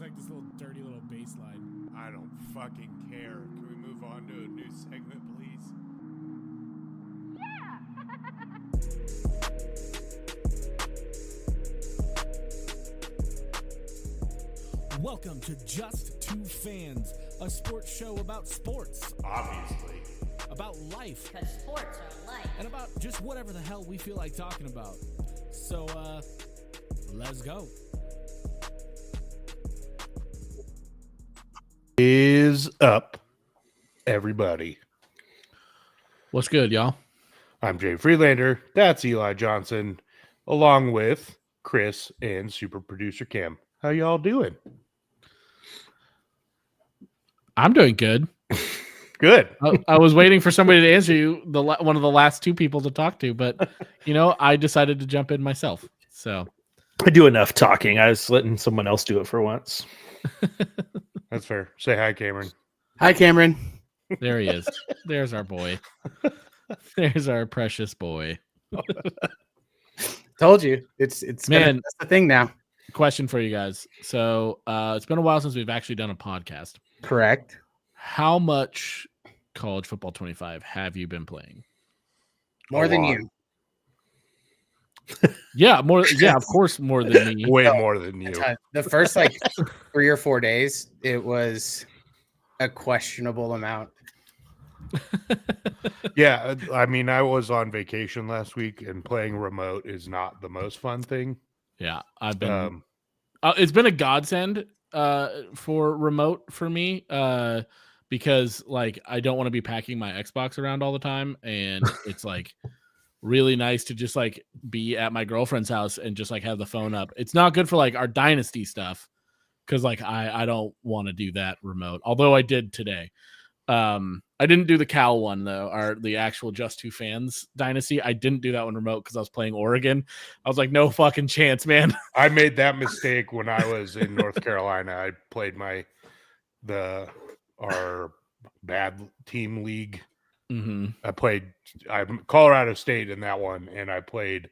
like this little dirty little bass line. I don't fucking care. Can we move on to a new segment, please? Welcome to Just Two Fans, a sports show about sports, Obviously. about life, Because sports are life. and about just whatever the hell we feel like talking about. So, let's go. Is up, everybody. What's good, y'all? I'm Jay Freelander. That's Eli Johnson, along with Chris and super producer Cam. How y'all doing? I'm doing good. Good. I was waiting for somebody to answer you, one of the last two people to talk to, but, I decided to jump in myself. So, I do enough talking. I was letting someone else do it for once. That's fair. Say hi, Cameron. Hi, Cameron. there he is. There's our boy. There's our precious boy. Told you. It's Man. that's the thing now. Question for you guys. So, it's been a while since we've actually done a podcast. Correct. How much College Football 25 have you been playing? More than lot. you. Yeah, more. Yeah, of course, more than me. Way No. more than you. The first 3 or 4 days, it was a questionable amount. Yeah, I mean, I was on vacation last week, and playing remote is not the most fun thing. Yeah, I've been. It's been a godsend for remote for me because I don't want to be packing my Xbox around all the time, and it's really nice to just be at my girlfriend's house and just have the phone up. It's not good for our dynasty stuff because I don't want to do that remote. Although I did today. I didn't do the Cal one though, or the actual Just Two Fans dynasty. I didn't do that one remote because I was playing Oregon. I was like, no fucking chance, man. I made that mistake when I was in North Carolina. I played our bad team league. Mm-hmm. I'm Colorado State in that one, and I played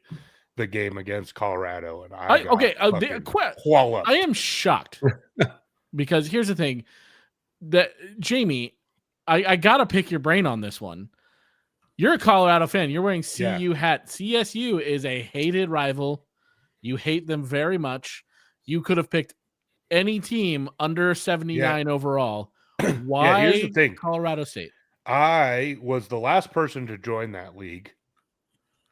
the game against Colorado, and I am shocked because here's the thing that Jamie, I gotta pick your brain on this one. You're a Colorado fan. You're wearing CU hat. CSU is a hated rival. You hate them very much. You could have picked any team under 79 overall. Why here's the thing. Colorado State? I was the last person to join that league.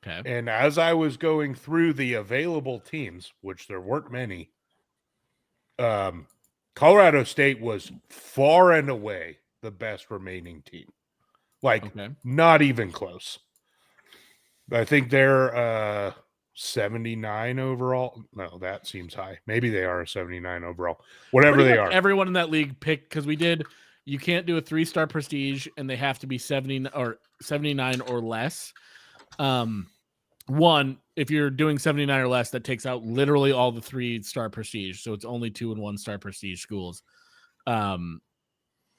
Okay. And as I was going through the available teams, which there weren't many, Colorado State was far and away the best remaining team. Not even close. I think they're 79 overall. No, that seems high. Maybe they are a 79 overall. Whatever they are. Everyone in that league picked because you can't do a 3-star prestige and they have to be 70 or 79 or less. One, if you're doing 79 or less, that takes out literally all the 3-star prestige. So it's only 2 and 1-star prestige schools.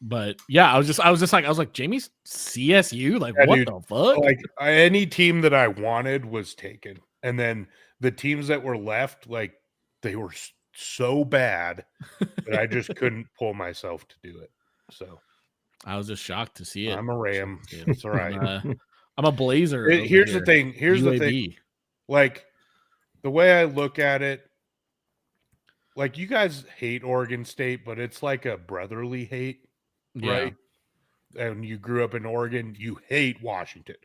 But yeah, I was like, Jamie's CSU? What the fuck? Any team that I wanted was taken. And then the teams that were left, they were so bad that I just couldn't pull myself to do it. So I was just shocked to see it. I'm a Ram. It's all right. I'm a Blazer. Here's the thing. Here's UAB. the thing. The way I look at it, you guys hate Oregon State, but it's like a brotherly hate, right? And you grew up in Oregon, you hate Washington.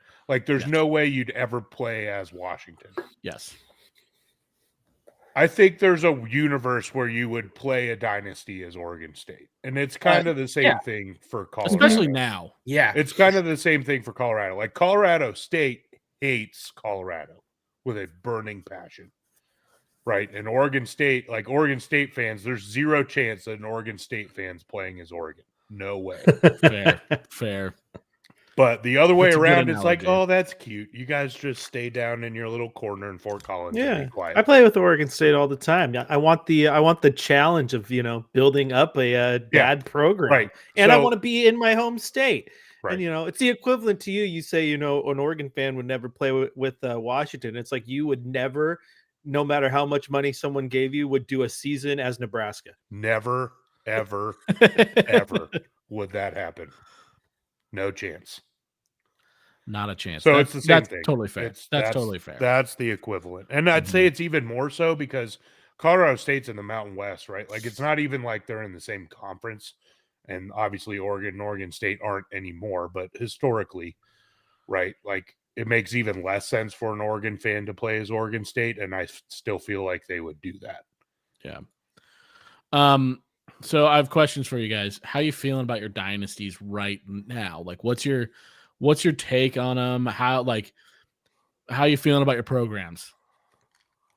There's no way you'd ever play as Washington. Yes. I think there's a universe where you would play a dynasty as Oregon State. And it's kind of the same thing for Colorado. Especially now. Yeah. It's kind of the same thing for Colorado. Colorado State hates Colorado with a burning passion. Right? And Oregon State fans, there's zero chance that an Oregon State fan's playing as Oregon. No way. Fair. But the other way That's a good around, it's analogy. oh, that's cute. You guys just stay down in your little corner in Fort Collins and be quiet. I play with Oregon State all the time. I want the challenge of building up a dad program, Right? And I want to be in my home state. Right. And it's the equivalent to you. You say an Oregon fan would never play with Washington. It's like you would never no matter how much money someone gave you, would do a season as Nebraska. Never, ever, ever would that happen. No chance. Not a chance. So it's the same that's thing. Totally fair. That's totally fair. That's the equivalent. And I'd say it's even more so because Colorado State's in the Mountain West, right? Like it's not even like they're in the same conference. And obviously Oregon and Oregon State aren't anymore, but historically, right? Like it makes even less sense for an Oregon fan to play as Oregon State, and I still feel like they would do that. Yeah. So I have questions for you guys. How you feeling about your dynasties right now? Like what's your take on them? How you feeling about your programs?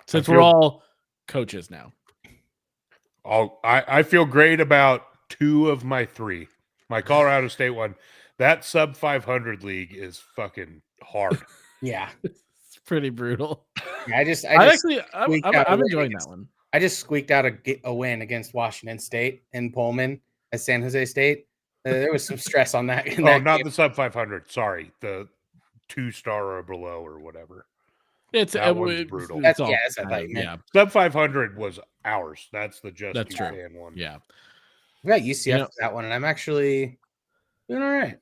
Since we're all coaches now. I feel great about 2 of my 3. My Colorado State one, that sub 500 league is fucking hard. Yeah. It's pretty brutal. Yeah, I'm enjoying that one. I just squeaked out a win against Washington State in Pullman at San Jose State. There was some stress on that. Not the sub 500. Sorry, the 2-star or below or whatever. It's brutal. That's Sub 500 was ours. That's the That's true. fan one. Yeah, we got UCF for that one, and I'm actually doing all right.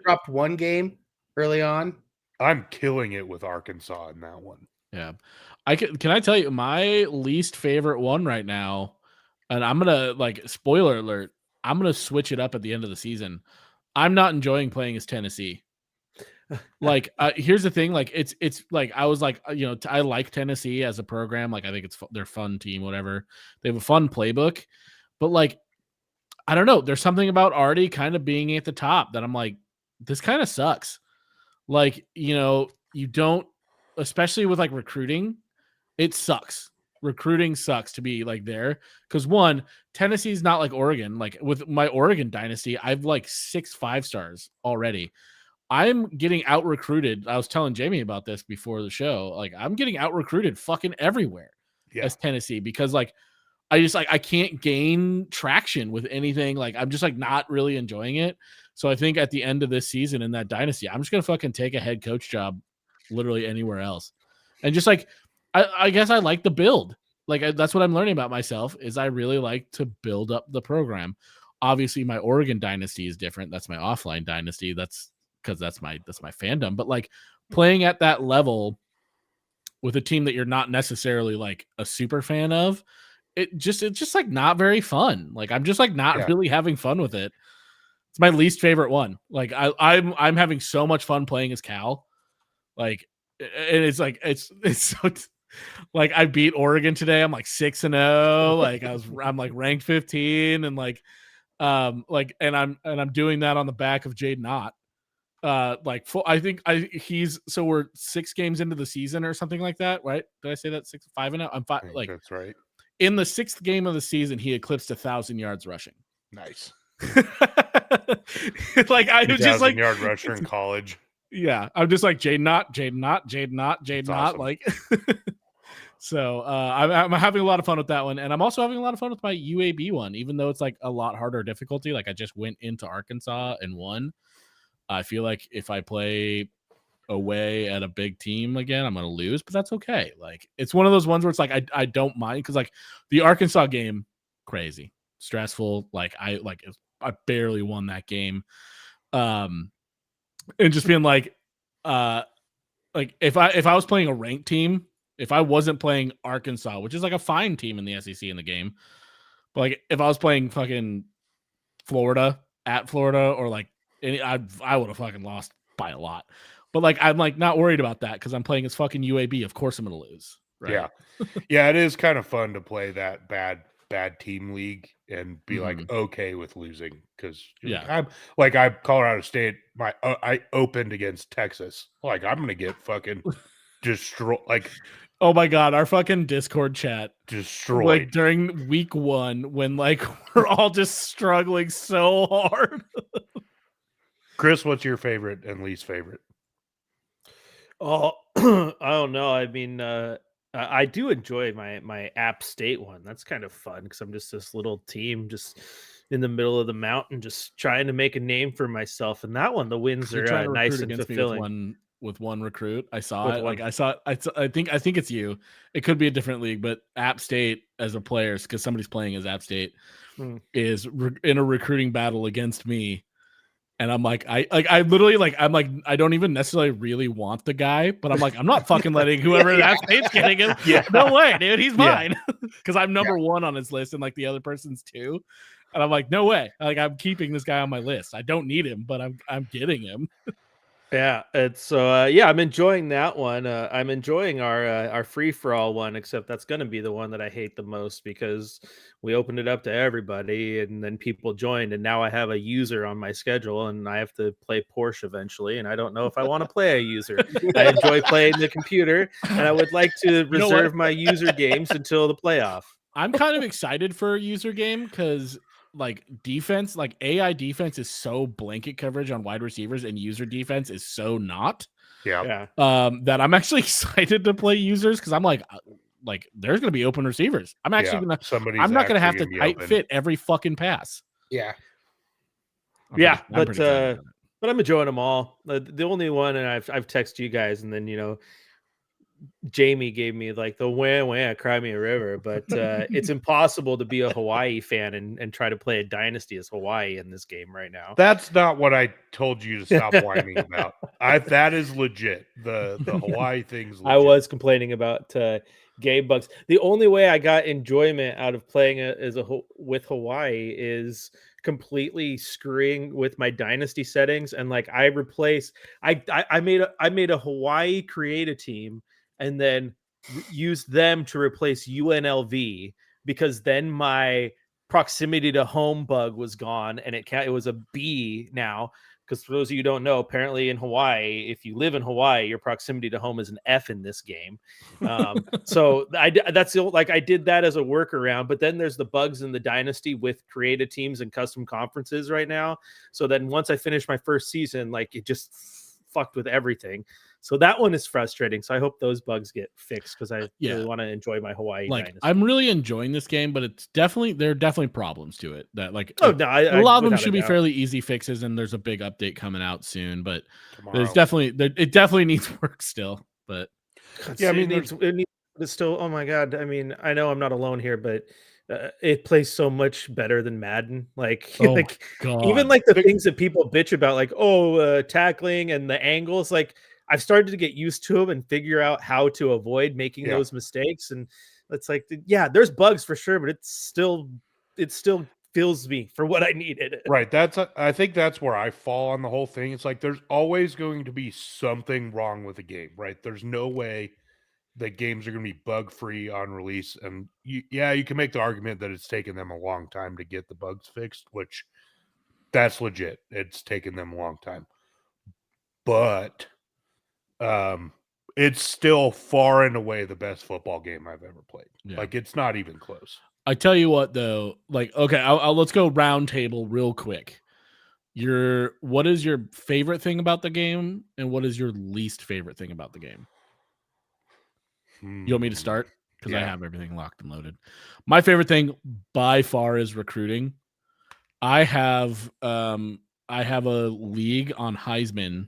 Dropped one game early on. I'm killing it with Arkansas in that one. Yeah. Can I tell you my least favorite one right now? And I'm gonna spoiler alert. I'm gonna switch it up at the end of the season. I'm not enjoying playing as Tennessee. Here's the thing. It's like I was like, I like Tennessee as a program. Like I think they're a fun team. Whatever. They have a fun playbook, but I don't know. There's something about Artie kind of being at the top that I'm like, this kind of sucks. You don't, especially with recruiting, it sucks. Recruiting sucks to be there because one, Tennessee's not like Oregon. Like with my Oregon dynasty, I've 6 5-stars already. I'm getting out recruited. I was telling Jamie about this before the show. I'm getting out recruited fucking everywhere as Tennessee because I can't gain traction with anything. I'm just not really enjoying it. So I think at the end of this season in that dynasty, I'm just gonna fucking take a head coach job literally anywhere else. And just I guess I like the build. That's what I'm learning about myself is I really like to build up the program. Obviously, my Oregon dynasty is different. That's my offline dynasty. That's because that's my fandom. But playing at that level with a team that you're not necessarily a super fan of, it's just not very fun. I'm just not really having fun with it. It's my least favorite one. I'm having so much fun playing as Cal. And it's it's so I beat Oregon today. I'm 6-0. I'm ranked 15 and and I'm doing that on the back of Jade Knott. We're 6 games into the season or something like that, right? Did I say that 5-0? I'm 5. That's right. In the 6th game of the season, he eclipsed 1,000 yards rushing. Nice. I was just yard rusher in college. Yeah, I'm just Jade Knott. Awesome. So I'm having a lot of fun with that one, and I'm also having a lot of fun with my UAB one, even though it's a lot harder difficulty. I just went into Arkansas and won. I feel like if I play away at a big team again, I'm gonna lose, but that's okay. It's one of those ones where it's I don't mind because the Arkansas game, crazy, stressful. I barely won that game. And just being if I was playing a ranked team, if I wasn't playing Arkansas, which is a fine team in the SEC in the game, but if I was playing fucking Florida at Florida or I would have fucking lost by a lot. But I'm not worried about that because I'm playing as fucking UAB. Of course I'm gonna lose. Right? Yeah. Yeah, it is kind of fun to play that bad team league and be okay with losing because I'm Colorado State. I opened against Texas. I'm gonna get fucking destroyed. Oh my god, our fucking Discord chat destroyed during week 1 when we're all just struggling so hard. Chris, what's your favorite and least favorite? Oh, I don't know. I mean, I do enjoy my App State one. That's kind of fun because I'm just this little team just in the middle of the mountain, just trying to make a name for myself. And that one, the wins are nice and fulfilling. with one recruit. I saw it. Like I saw it. I think it's you. It could be a different league, but App State as a player, because somebody's playing as App State, is in a recruiting battle against me. And I'm like, I literally like, I'm like, I don't even necessarily really want the guy, but I'm like, I'm not fucking letting whoever App State's getting him. No way, dude. He's mine. Because I'm number one on his list and like the other person's 2. And I'm like, no way. Like I'm keeping this guy on my list. I don't need him, but I'm getting him. Yeah, it's so yeah, I'm enjoying that one. I'm enjoying our free for all one, except that's going to be the one that I hate the most because we opened it up to everybody, and then people joined, and now I have a user on my schedule, and I have to play Porsche eventually, and I don't know if I want to play a user. I enjoy playing the computer, and I would like to reserve my user games until the playoff. I'm kind of excited for a user game because like defense, like AI defense is so blanket coverage on wide receivers and user defense is so not. Yeah. That I'm actually excited to play users because I'm like there's gonna be open receivers. I'm actually I'm not gonna have to tight fit every fucking pass. Yeah. But I'm enjoying them all. The only one, and I've texted you guys, and then Jamie gave me like the wah Cry Me a River, but it's impossible to be a Hawaii fan and try to play a dynasty as Hawaii in this game right now. That's not what I told you to stop whining about. That is legit. The Hawaii thing's legit. I was complaining about game bugs. The only way I got enjoyment out of playing with Hawaii is completely screwing with my dynasty settings, and like I made a Hawaii create a team and then use them to replace UNLV because then my proximity to home bug was gone and it was a B now. Because for those of you who don't know, apparently in Hawaii, if you live in Hawaii, your proximity to home is an F in this game. So I did that as a workaround. But then there's the bugs in the dynasty with creative teams and custom conferences right now. So then once I finished my first season, like it just fucked with everything. So that one is frustrating. So I hope those bugs get fixed because I really want to enjoy my Hawaii dynasty. I'm really enjoying this game, but there are definitely problems to it that a lot of them should be fairly easy fixes, and there's a big update coming out soon. But it definitely needs work still. But yeah, I mean, it needs still. Oh my god! I mean, I know I'm not alone here, but it plays so much better than Madden. Even like the things that people bitch about, like tackling and the angles, like. I've started to get used to them and figure out how to avoid making those mistakes. And it's like, there's bugs for sure, but it still fills me for what I needed. Right. I think that's where I fall on the whole thing. It's like, there's always going to be something wrong with the game, right? There's no way that games are going to be bug free on release. And you can make the argument that it's taken them a long time to get the bugs fixed, which that's legit. It's taken them a long time, but it's still far and away the best football game I've ever played. Yeah. Like it's not even close. I tell you what, though, like, okay, let's go round table real quick. What is your favorite thing about the game, and what is your least favorite thing about the game? You want me to start? Because I have everything locked and loaded. My favorite thing by far is recruiting. I have a league on Heisman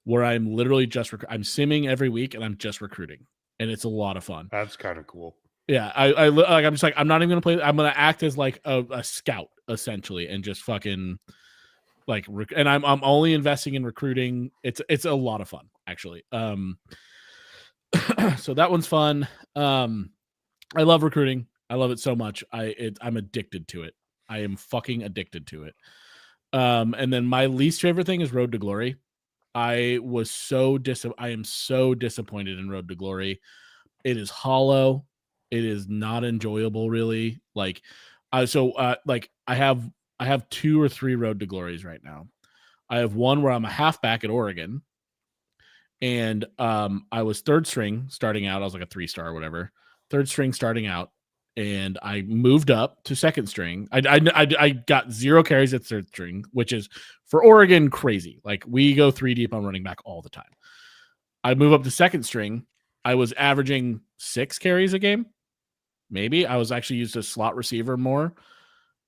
where I'm literally just I'm simming every week and I'm just recruiting, and it's a lot of fun. That's kind of cool. Yeah, I'm just like, I'm not even gonna play. I'm gonna act as like a scout essentially, and just fucking like, and I'm only investing in recruiting. It's a lot of fun actually. So that one's fun. I love recruiting. I love it so much. I'm addicted to it. I am fucking addicted to it. And then my least favorite thing is Road to Glory. I am so disappointed in Road to Glory. It is hollow. It is not enjoyable, really. Like, I have 2 or 3 Road to Glories right now. I have one where I'm a halfback at Oregon, and I was 3rd string starting out. I was like a 3-star or whatever, 3rd string starting out, and I moved up to 2nd string. I got 0 carries at 3rd string, which is for Oregon crazy. Like, we go 3 deep on running back all the time. I move up to 2nd string. I was averaging 6 carries a game. Maybe I was actually used as slot receiver more.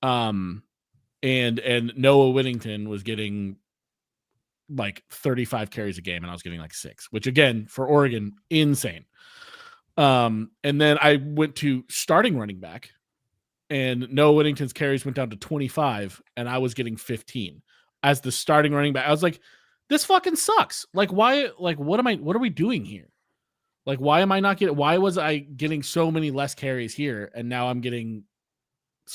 And Noah Whittington was getting like 35 carries a game and I was getting like 6, which again for Oregon, insane. And then I went to starting running back and Noah Whittington's carries went down to 25 and I was getting 15 as the starting running back. I was like, this fucking sucks. Like, why? Like, what are we doing here? Like, why was I getting so many less carries here? And now I'm getting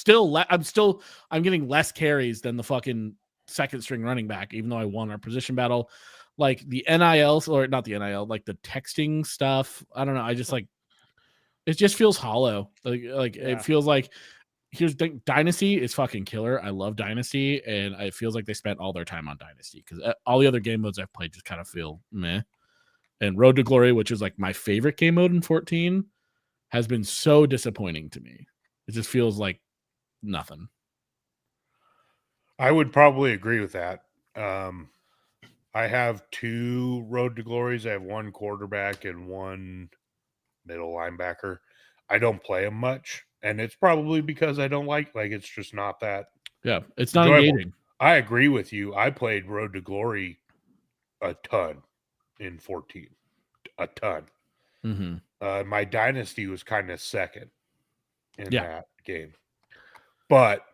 I'm getting less carries than the fucking second string running back, even though I won our position battle. Like the NIL, or not the NIL, like the texting stuff. I don't know. I just like, it just feels hollow. It feels like Dynasty is fucking killer. I love Dynasty, and it feels like they spent all their time on Dynasty because all the other game modes I've played just kind of feel meh. And Road to Glory, which is like my favorite game mode in 14, has been so disappointing to me. It just feels like nothing. I would probably agree with that. I have 2 Road to Glories. I have 1 quarterback and 1 middle linebacker. I don't play them much, and it's probably because I don't like it's just not that. Yeah, it's not engaging. I agree with you. I played Road to Glory a ton in 14, a ton. Mm-hmm. My Dynasty was kind of second in that game, but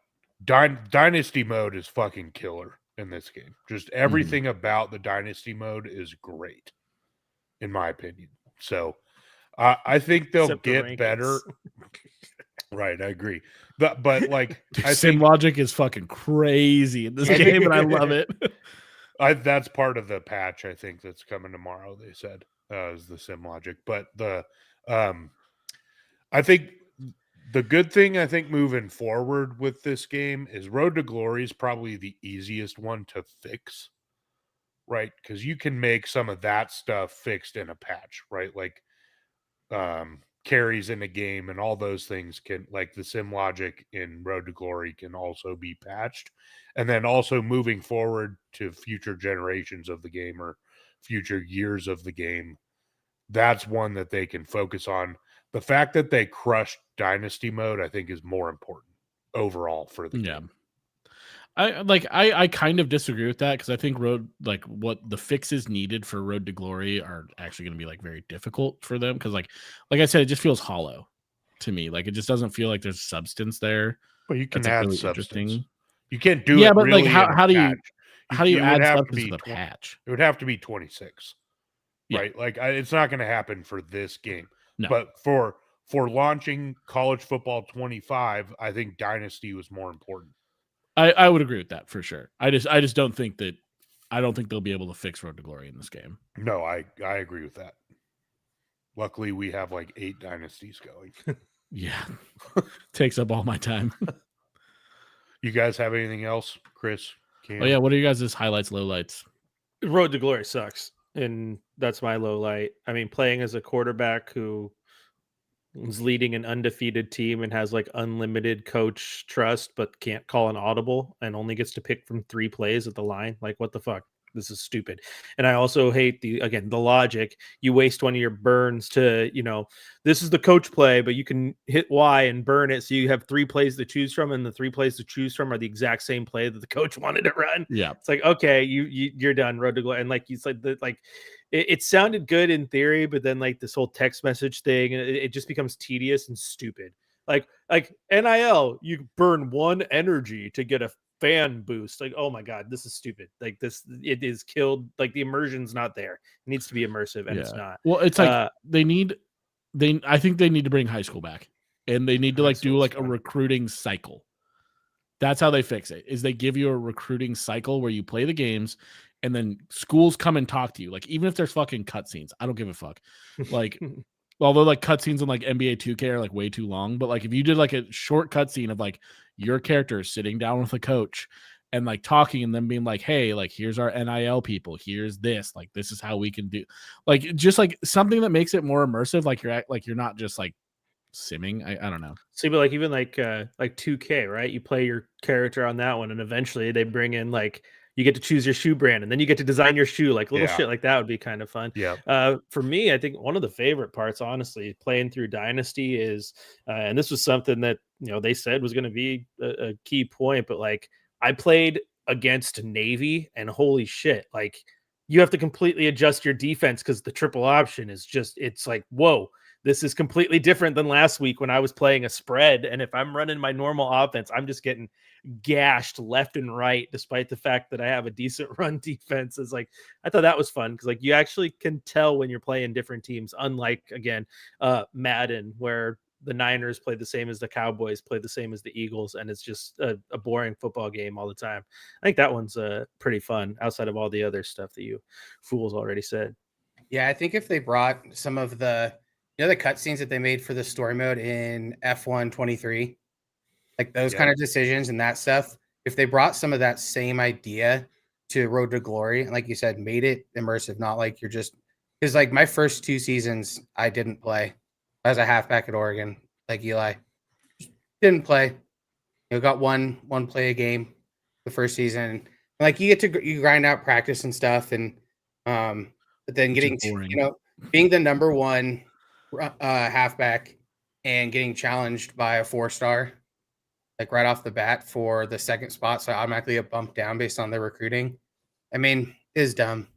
Dynasty mode is fucking killer in this game. Just everything about the Dynasty mode is great, in my opinion. So I think they'll get better. Right, I agree. But like, I think logic is fucking crazy in this game, and I love it. That's part of the patch, I think, that's coming tomorrow. They said is the sim logic, but I think the good thing moving forward with this game is Road to Glory is probably the easiest one to fix, right? Because you can make some of that stuff fixed in a patch, right? Like carries in a game and all those things can, like the sim logic in Road to Glory, can also be patched. And then also moving forward to future generations of the game or future years of the game, that's one that they can focus on. The fact that they crushed Dynasty mode, I think, is more important overall for the game. I kind of disagree with that because I think what the fixes needed for Road to Glory are actually going to be like very difficult for them because like I said, it just feels hollow to me. Like it just doesn't feel like there's substance there. But you can add really substance. You can't do it. Yeah, but really like how do you add substance to the patch? It would have to be 26, right? Like it's not going to happen for this game. No. But for launching College Football 25, I think Dynasty was more important. I would agree with that for sure. I just don't think they'll be able to fix Road to Glory in this game. No, I agree with that. Luckily, we have like 8 dynasties going. Yeah, takes up all my time. You guys have anything else, Chris? Oh yeah, what are you guys' highlights, lowlights? Road to Glory sucks, and that's my low light. I mean, playing as a quarterback who is leading an undefeated team and has like unlimited coach trust, but can't call an audible and only gets to pick from 3 plays at the line. Like, what the fuck? This is stupid. And I also hate the logic. You waste one of your burns to, this is the coach play, but you can hit Y and burn it. So you have 3 plays to choose from, and the 3 plays to choose from are the exact same play that the coach wanted to run. Yeah. It's like, okay, you're done. Road to Glory. And like you said, it sounded good in theory, but then like this whole text message thing, it just becomes tedious and stupid. Like NIL, you burn 1 energy to get a fan boost. Like, oh my god, this is stupid. Like this, it is killed. Like the immersion's not there. It needs to be immersive, and it's not. Well, it's like I think they need to bring high school back, and they need to like do like a recruiting cycle. That's how they fix it. Is they give you a recruiting cycle where you play the games, and then schools come and talk to you. Like even if there's fucking cutscenes, I don't give a fuck. Like. Although like cutscenes in like NBA 2K are like way too long, but like if you did like a short cutscene of like your character sitting down with a coach and like talking and then being like, hey, like here's our NIL people, here's this, like this is how we can do, like just like something that makes it more immersive, like you're not just like simming. I don't know. See, but like even like 2K, right? You play your character on that one, and eventually they bring in like you get to choose your shoe brand, and then you get to design your shoe. Like little shit like that would be kind of fun. Yeah. For me, I think one of the favorite parts, honestly, playing through Dynasty is, and this was something that they said was going to be a key point, but like I played against Navy, and holy shit, like you have to completely adjust your defense because the triple option is just, it's like, whoa, this is completely different than last week when I was playing a spread. And if I'm running my normal offense, I'm just getting gashed left and right, despite the fact that I have a decent run defense. Is like, I thought that was fun because like you actually can tell when you're playing different teams, unlike again, Madden, where the Niners play the same as the Cowboys, play the same as the Eagles, and it's just a boring football game all the time. I think that one's pretty fun outside of all the other stuff that you fools already said. Yeah, I think if they brought some of the, the cutscenes that they made for the story mode in F1 23, like those kind of decisions and that stuff, if they brought some of that same idea to Road to Glory, and like you said, made it immersive, not like you're just, because like my first 2 seasons, I didn't play as a halfback at Oregon, like Eli. Didn't play. Got one play a game the first season. And like you get to grind out practice and stuff, and but then getting being the number 1 halfback and getting challenged by a 4-star, like right off the bat for the second spot, so I automatically get bumped down based on their recruiting. I mean, is dumb.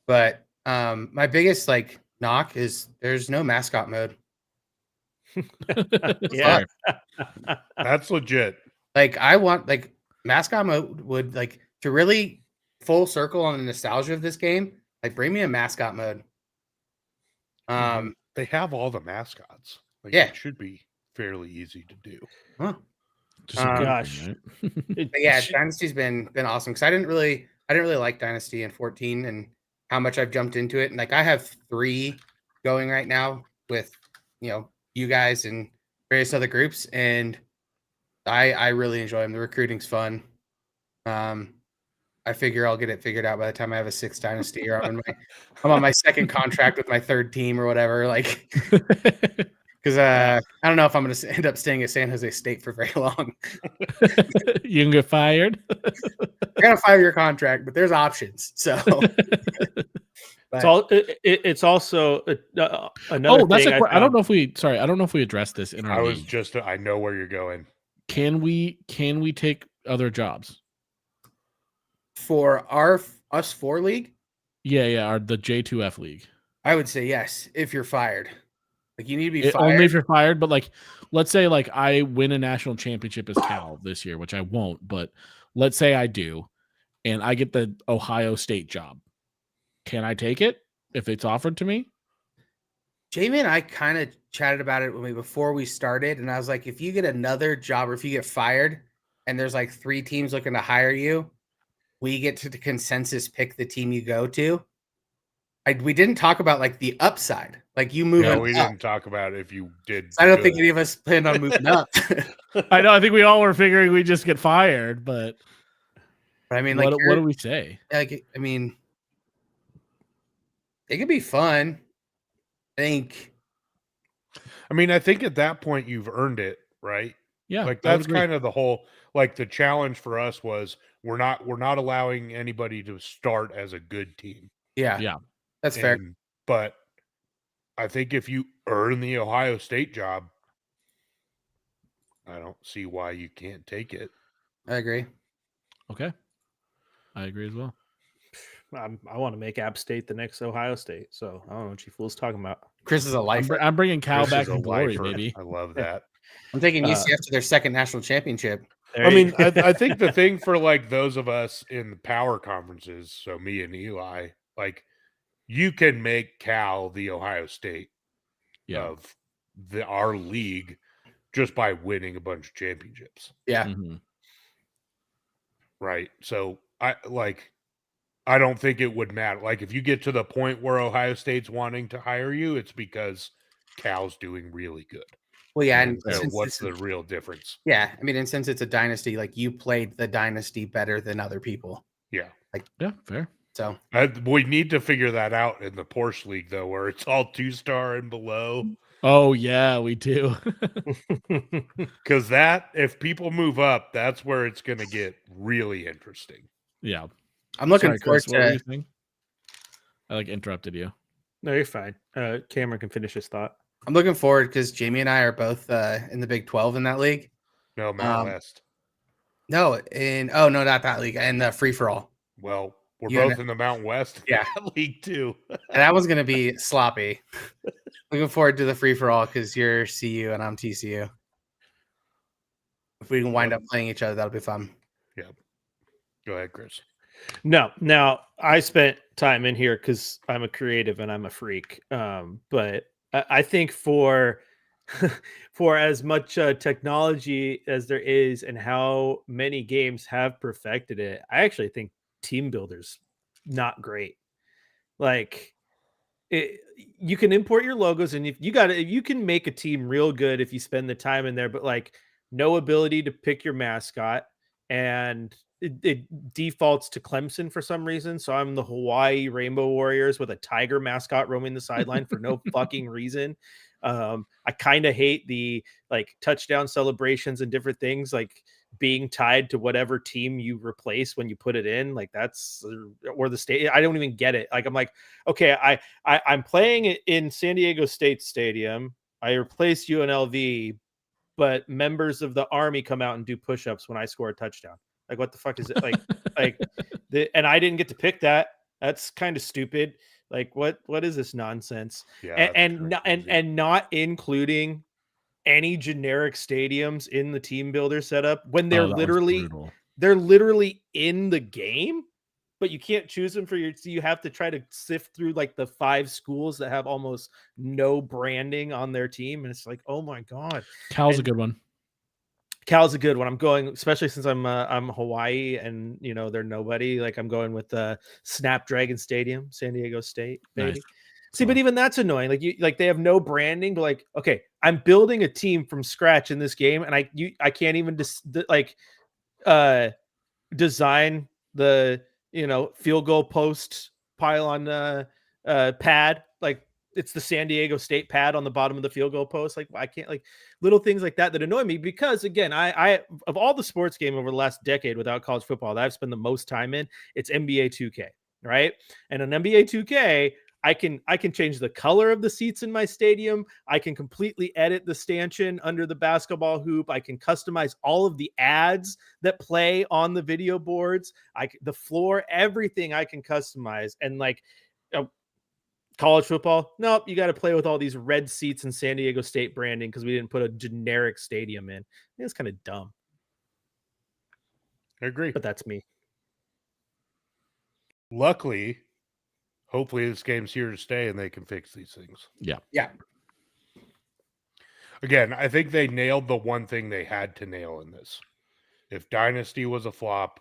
But my biggest like knock is there's no mascot mode. Yeah, that's legit. Like I want like mascot mode would like to really full circle on the nostalgia of this game. Like bring me a mascot mode. They have all the mascots. Like, yeah, it should be fairly easy to do. Huh. Gosh, yeah, Dynasty's been awesome because I didn't really like Dynasty in 14 and how much I've jumped into it. And like I have 3 going right now with you guys and various other groups, and I really enjoy them. The recruiting's fun. I figure I'll get it figured out by the time I have a 6th Dynasty, or I'm on my 2nd contract with my 3rd team or whatever. Like, because I don't know if I'm going to end up staying at San Jose State for very long. You can get fired. You're gonna fire your contract, but there's options. So. It's also another. Oh, that's I don't know if we addressed this in our. I know where you're going. Can we take other jobs for us 4 league? Yeah, the J2F league. I would say yes if you're fired. Like you need to be fired. Only if you're fired, but like let's say like I win a national championship as Cal this year, which I won't, but let's say I do, and I get the Ohio State job. Can I take it if it's offered to me? Jamie and I kind of chatted about it before we started, and I was like, if you get another job or if you get fired and there's like 3 teams looking to hire you, we get to the consensus pick the team you go to. We didn't talk about like the upside, like you moving. No, we didn't talk about if you did. I don't think any of us planned on moving up. I know. I think we all were figuring we just get fired, but I mean, like, what do we say? Like, I mean, it could be fun. I think at that point you've earned it, right? Yeah. Like that's kind of the whole, like the challenge for us was we're not allowing anybody to start as a good team. Yeah. That's fair. But I think if you earn the Ohio State job, I don't see why you can't take it. I agree. Okay. I agree as well. I want to make App State the next Ohio State, so I don't know what you fools talking about. Chris is a lifer. I'm bringing Cal back in glory, baby. I love that. I'm taking UCF to their 2nd national championship. I think the thing for like those of us in the power conferences, so me and Eli, like you can make Cal the Ohio State of our league just by winning a bunch of championships. Yeah. Mm-hmm. Right. So I don't think it would matter. Like if you get to the point where Ohio State's wanting to hire you, it's because Cal's doing really good. Well, yeah. And what's the real difference? Yeah. I mean, and since it's a dynasty, like you played the dynasty better than other people. Yeah. Yeah, fair. So we need to figure that out in the Porsche League, though, where it's all 2-star and below. Oh, yeah, we do. Because if people move up, that's where it's going to get really interesting. Yeah. I'm looking forward to. I interrupted you. No, you're fine. Cameron can finish his thought. I'm looking forward because Jamie and I are both in the Big 12 in that league. No, Mountain West. No, no, not that league, and the free for all. Well, we're UNL. both in the Mountain West. Yeah. League too. And that one's gonna be sloppy. Looking forward to the free for all because you're CU and I'm TCU. If we can wind up playing each other, that'll be fun. Yeah. Go ahead, Chris. No, now I spent time in here because I'm a creative and I'm a freak. But I think for for as much technology as there is and how many games have perfected it, I actually think Team Builder's not great. Like you can import your logos, and if you can make a team real good if you spend the time in there, but like no ability to pick your mascot, and it defaults to Clemson for some reason. So I'm the Hawaii Rainbow Warriors with a tiger mascot roaming the sideline for no fucking reason. I kind of hate the like touchdown celebrations and different things like being tied to whatever team you replace when you put it in. Like that's or the state. I don't even get it. Like I'm like, okay, I'm playing it in San Diego State Stadium. I replace UNLV, but members of the Army come out and do push-ups when I score a touchdown. Like, what the fuck is it? And I didn't get to pick that. That's kind of stupid. Like, what is this nonsense? Yeah, and not including any generic stadiums in the team builder setup when they're literally in the game, but you can't choose them so you have to try to sift through like the 5 schools that have almost no branding on their team. And it's like, oh my God. Cal's a good one. Cal's a good one. I'm going, especially since I'm Hawaii and they're nobody. Like I'm going with Snapdragon Stadium, San Diego State, baby. Nice. See, but even that's annoying. Like they have no branding, but like, okay, I'm building a team from scratch in this game, and I can't even design the field goal post pylon pad. Like it's the San Diego State pad on the bottom of the field goal post. Like I can't, like little things like that annoy me, because again, I of all the sports game over the last decade without college football that I've spent the most time in, it's NBA 2K, right? And on NBA 2K, I can change the color of the seats in my stadium. I can completely edit the stanchion under the basketball hoop. I can customize all of the ads that play on the video boards. The floor, everything I can customize. And like college football, nope, you got to play with all these red seats and San Diego State branding because we didn't put a generic stadium in. It's kind of dumb. I agree. But that's me. Luckily, hopefully this game's here to stay and they can fix these things. Yeah. Yeah. Again, I think they nailed the one thing they had to nail in this. If Dynasty was a flop,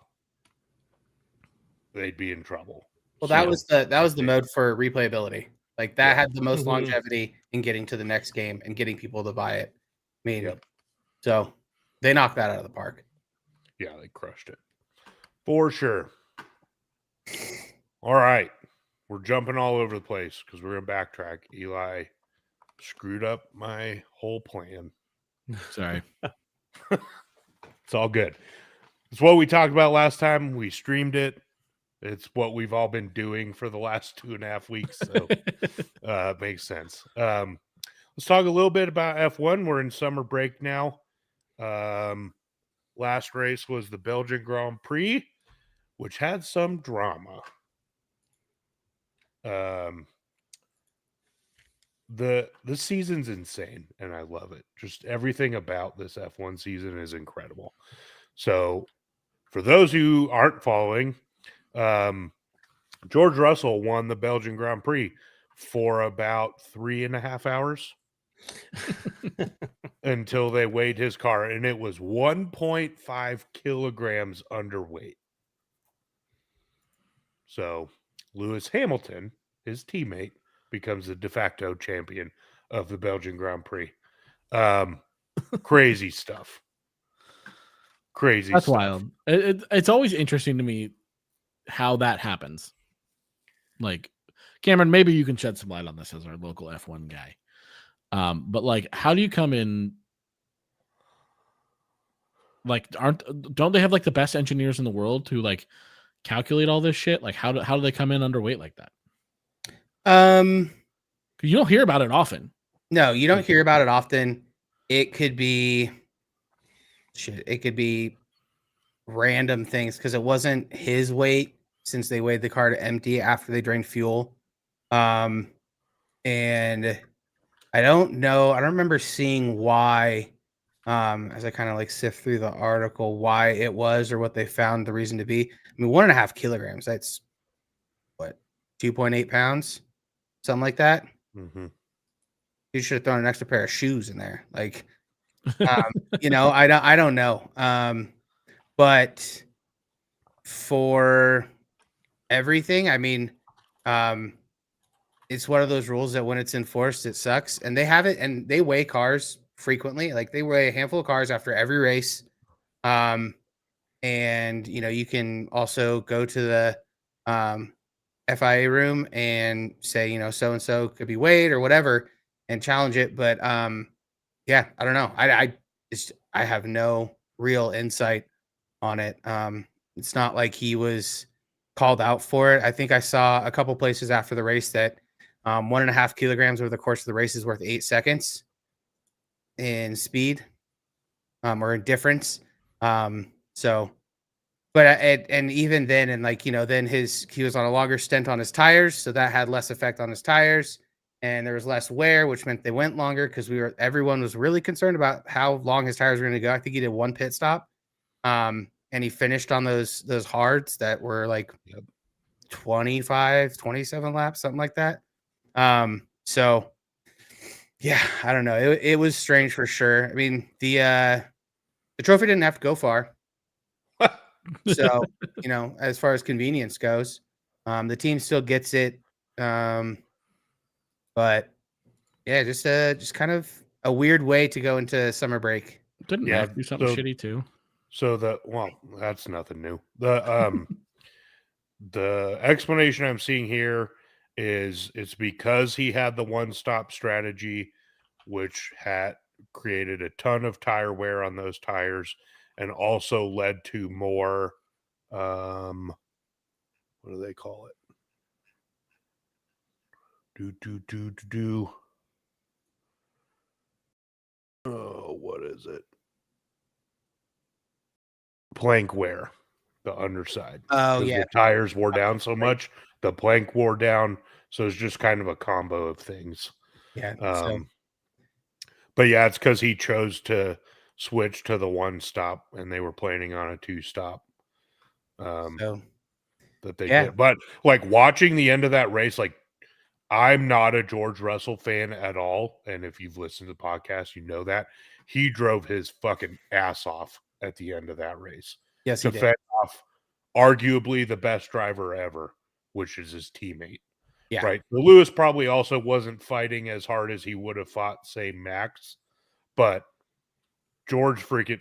they'd be in trouble. Well, that was the mode for replayability. Like that had the most longevity in getting to the next game and getting people to buy it. I mean, so they knocked that out of the park. Yeah, they crushed it. For sure. All right. We're jumping all over the place because we're going to backtrack. Eli screwed up my whole plan. Sorry. It's all good. It's what we talked about last time. We streamed it. It's what we've all been doing for the last 2.5 weeks. So it makes sense. Let's talk a little bit about F1. We're in summer break now. Last race was the Belgian Grand Prix, which had some drama. The season's insane and I love it. Just everything about this F1 season is incredible. So for those who aren't following, George Russell won the Belgian Grand Prix for about 3.5 hours until they weighed his car, and it was 1.5 kilograms underweight. So Lewis Hamilton, his teammate, becomes the de facto champion of the Belgian Grand Prix. Crazy stuff. Crazy That's stuff. wild. It's always interesting to me how that happens. Like, Cameron, maybe you can shed some light on this as our local F1 guy. But like, how do you come in? Like, don't they have like the best engineers in the world to like calculate all this shit? Like, how do they come in underweight like that? You don't hear about it often. No, you don't hear about it often. It could be shit. It could be random things because it wasn't his weight since they weighed the car to empty after they drained fuel. And I don't know. I don't remember seeing why, as I kind of like sift through the article, why it was or what they found the reason to be. I mean, 1.5 kilograms. That's what, 2.8 pounds, something like that. Mm-hmm. You should have thrown an extra pair of shoes in there. Like, I don't know. But for everything, I mean, it's one of those rules that when it's enforced, it sucks. And they have it, and they weigh cars frequently. Like they weigh a handful of cars after every race. And you can also go to the FIA room and say, so and so could be weighed or whatever, and challenge it. But yeah, I don't know. I have no real insight on it. It's not like he was called out for it. I think I saw a couple places after the race that 1.5 kilograms over the course of the race is worth 8 seconds in speed or in difference. So, but and even then, and then he was on a longer stint on his tires, so that had less effect on his tires, and there was less wear, which meant they went longer because everyone was really concerned about how long his tires were going to go. I think he did one pit stop, and he finished on those hards that were like 25, 27 laps, something like that. So yeah, I don't know. It was strange for sure. I mean, the trophy didn't have to go far. So, as far as convenience goes, the team still gets it. But yeah, just kind of a weird way to go into summer break. Didn't Mac do something shitty too? So that's nothing new. The the explanation I'm seeing here is it's because he had the one-stop strategy, which had created a ton of tire wear on those tires and also led to more what do they call it? Oh, what is it? Plank wear, the underside. Oh yeah, the tires wore down so much, the plank wore down, so it's just kind of a combo of things. Yeah. But yeah, it's because he chose to switch to the one stop, and they were planning on a 2-stop. That they did, but like watching the end of that race, like I'm not a George Russell fan at all, and if you've listened to the podcast, you know that he drove his fucking ass off at the end of that race. Yes, to fend off arguably the best driver ever, which is his teammate. Yeah. Right. So Lewis probably also wasn't fighting as hard as he would have fought, say, Max, but George freaking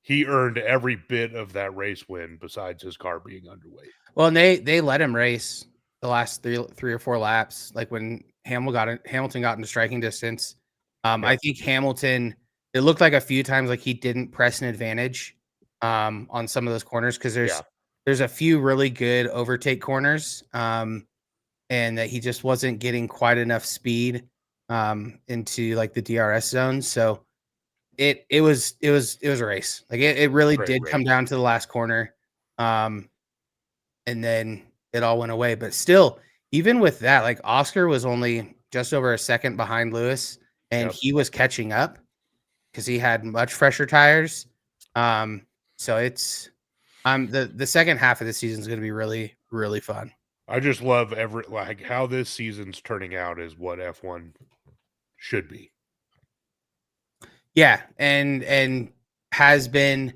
he earned every bit of that race win besides his car being underweight. Well, and they let him race the last three or four laps, like when Hamilton got into striking distance. I think Hamilton, it looked like a few times like he didn't press an advantage on some of those corners because there's a few really good overtake corners, and that he just wasn't getting quite enough speed into like the DRS zone. So it was a race. Like it really did come down to the last corner. And then it all went away. But still, even with that, like Oscar was only just over a second behind Lewis, and he was catching up because he had much fresher tires. So it's the second half of the season is going to be really, really fun. I just love how this season's turning out is what F1 should be. Yeah, and has been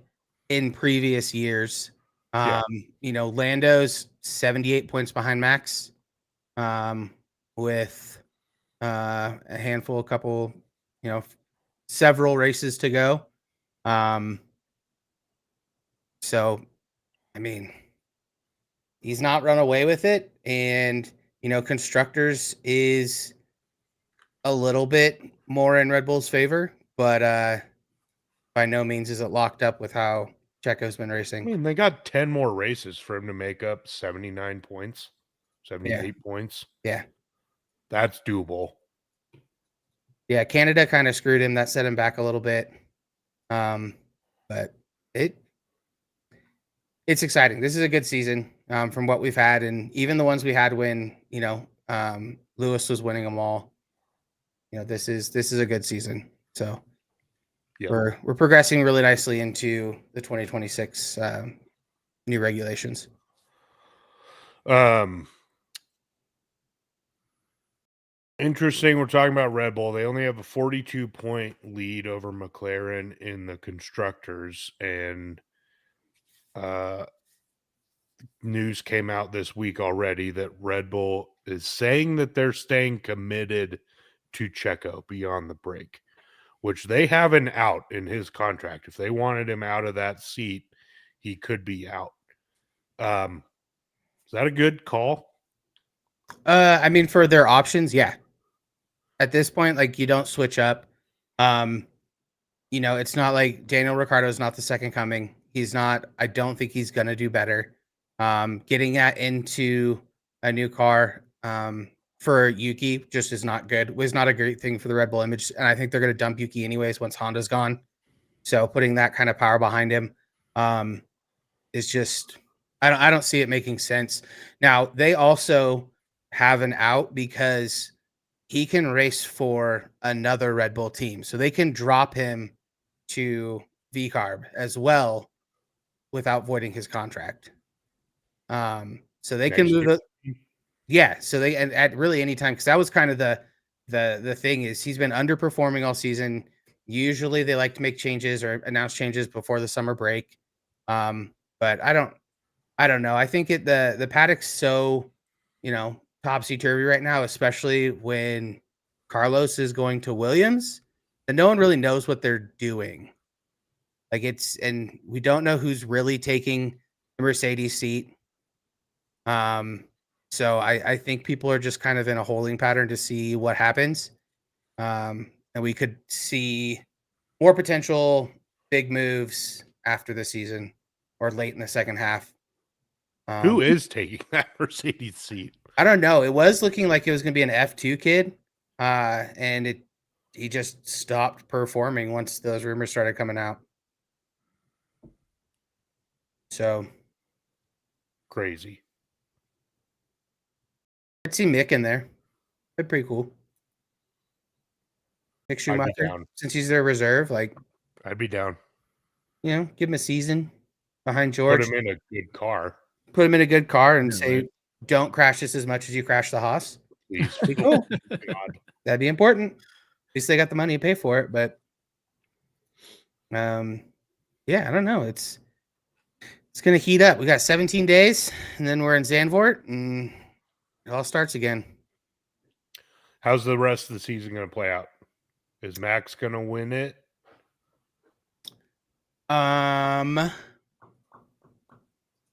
in previous years. Lando's 78 points behind Max, with a couple, several races to go. So, I mean, he's not run away with it, and constructors is a little bit more in Red Bull's favor, but by no means is it locked up with how Checo's been racing. I mean, they got 10 more races for him to make up 79 points, 78 points. Yeah. That's doable. Yeah, Canada kind of screwed him. That set him back a little bit. But It's exciting. This is a good season from what we've had, and even the ones we had when Lewis was winning them all. This is a good season. So Yep. we're progressing really nicely into the 2026 new regulations. Interesting. We're talking about Red Bull. They only have a 42-point lead over McLaren in the constructors, and news came out this week already that Red Bull is saying that they're staying committed to Checo beyond the break, which they have an out in his contract. If they wanted him out of that seat, he could be out. Is that a good call? I mean, for their options, yeah. At this point, like, you don't switch up. It's not like Daniel Ricciardo is not the second coming. He's not. I don't think he's gonna do better. Getting into a new car for Yuki just is not good. Was not a great thing for the Red Bull image, and I think they're gonna dump Yuki anyways once Honda's gone. So putting that kind of power behind him is just. I don't see it making sense. Now they also have an out because he can race for another Red Bull team. So they can drop him to VCARB as well without voiding his contract. So they can move it. Yeah. So they, and at really any time, because that was kind of the thing is he's been underperforming all season. Usually they like to make changes or announce changes before the summer break. But I don't know. I think the paddock's so, topsy-turvy right now, especially when Carlos is going to Williams, and no one really knows what they're doing. And we don't know who's really taking the Mercedes seat. So I think people are just kind of in a holding pattern to see what happens. And we could see more potential big moves after the season or late in the second half. Who is taking that Mercedes seat? I don't know. It was looking like it was going to be an F2 kid, and he just stopped performing once those rumors started coming out. So crazy. I'd see Mick in there. That'd be pretty cool. Mick Schumacher, since he's their reserve, I'd be down. Give him a season behind George. Put him in a good car. Put him in a good car and say, right, don't crash this as much as you crash the Haas. Please. Be cool. That'd be important. At least they got the money to pay for it. But yeah, I don't know. It's gonna heat up. We got 17 days, and then we're in Zandvoort, and it all starts again. How's the rest of the season gonna play out? Is Max gonna win it?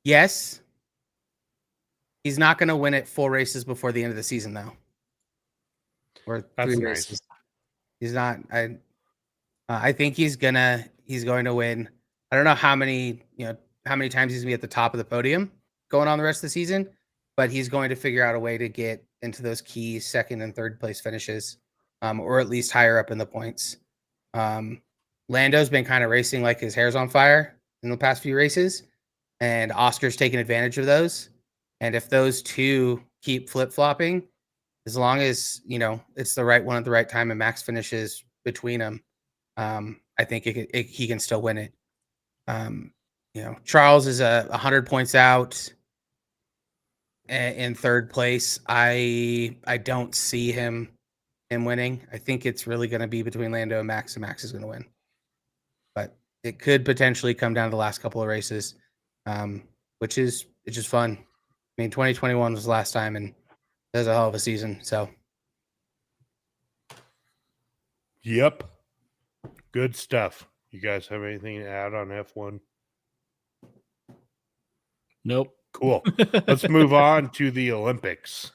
Yes. He's not going to win it 4 races before the end of the season, though. Or 3 races. He's not. I think he's going to win. I don't know how many times he's going to be at the top of the podium going on the rest of the season, but he's going to figure out a way to get into those key second and third place finishes, or at least higher up in the points. Lando's been kind of racing like his hair's on fire in the past few races, and Oscar's taken advantage of those. And if those two keep flip-flopping, as long as, it's the right one at the right time and Max finishes between them, I think he can still win it. Charles is 100 points out in third place. I don't see him winning. I think it's really going to be between Lando and Max is going to win. But it could potentially come down to the last couple of races, which is just fun. I mean, 2021 was the last time, and it was a hell of a season. So, yep, good stuff. You guys have anything to add on F1? Nope. Cool. Let's move on to the Olympics.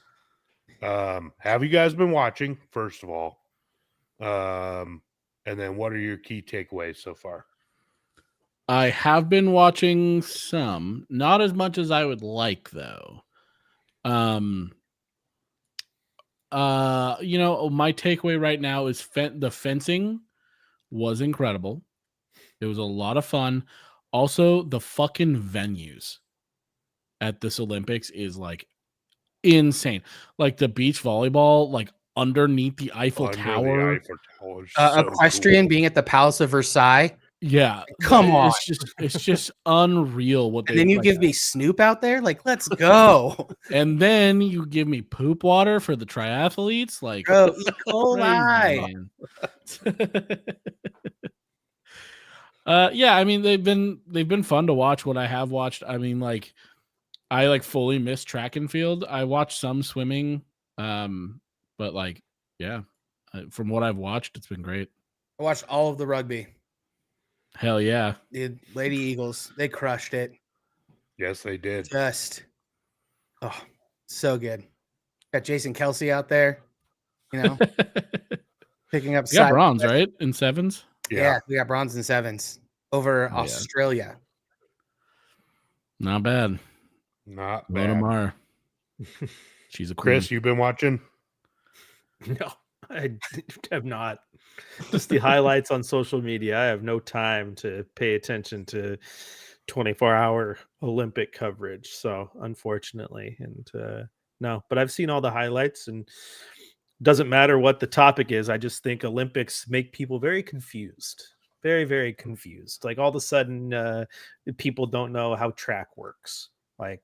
Have you guys been watching, first of all? And then what are your key takeaways so far? I have been watching some, not as much as I would like, though. My takeaway right now is the fencing was incredible. It was a lot of fun. Also, the fucking venues at this Olympics is like insane. Like the beach volleyball, like underneath the Eiffel Under Tower. the Eiffel Tower is so Equestrian cool. being at the Palace of Versailles. Yeah, Come on. it's just unreal what they. And then you like, give me Snoop out there, like, let's go. and then you give me poop water for the triathletes, like Bro, E. crazy, coli. man. Yeah, I mean they've been fun to watch. What I have watched, I mean, like I like fully miss track and field. I watched some swimming, but like, yeah, from what I've watched, it's been great. I watched all of the rugby. Hell yeah. Dude, Lady Eagles, they crushed it. Yes, they did. Just, oh, so good. Got Jason Kelsey out there, you know, picking up. You got bronze, right? In sevens? Yeah, we got bronze and sevens over Oh, yeah. Australia. Not bad. Not Mona bad. Mar. She's a queen. Chris, you been watching? No, I have not. Just the highlights on social media. I have no time to pay attention to 24-hour Olympic coverage. So unfortunately, and no, but I've seen all the highlights, and doesn't matter what the topic is. I just think Olympics make people very confused. Very, very confused. Like all of a sudden, people don't know how track works. Like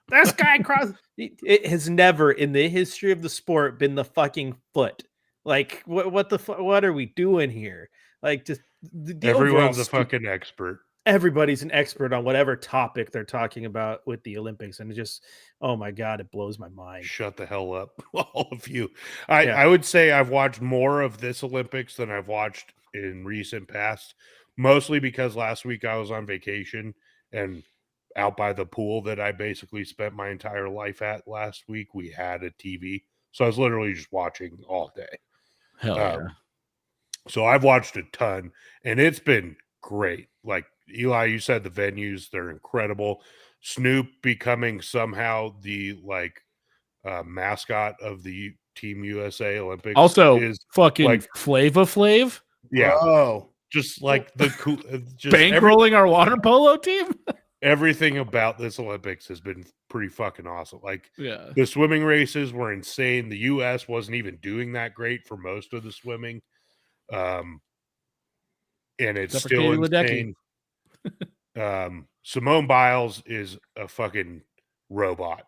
this guy crossed. It has never in the history of the sport been the fucking foot. Like what are we doing here? Like just the Everyone's overall a fucking expert. everybody's an expert on whatever topic they're talking about with the Olympics, and it just, oh my god, it blows my mind. Shut the hell up, all of you. Yeah. I would say I've watched more of this Olympics than I've watched in recent past, mostly because last week I was on vacation and out by the pool that I basically spent my entire life at last week. We had a TV, so I was literally just watching all day. Hell yeah. So I've watched a ton, and it's been great. Like Eli, you said the venues, they're incredible. Snoop becoming somehow the mascot of the Team USA Olympics. Also, is fucking like- Flava Flav yeah, Oh, just like the cool, just bankrolling our water polo team. everything about this Olympics has been pretty fucking awesome. Like Yeah. the swimming races were insane. The US wasn't even doing that great for most of the swimming. And it's Except for still Katie Ledecky. insane. Simone Biles is a fucking robot.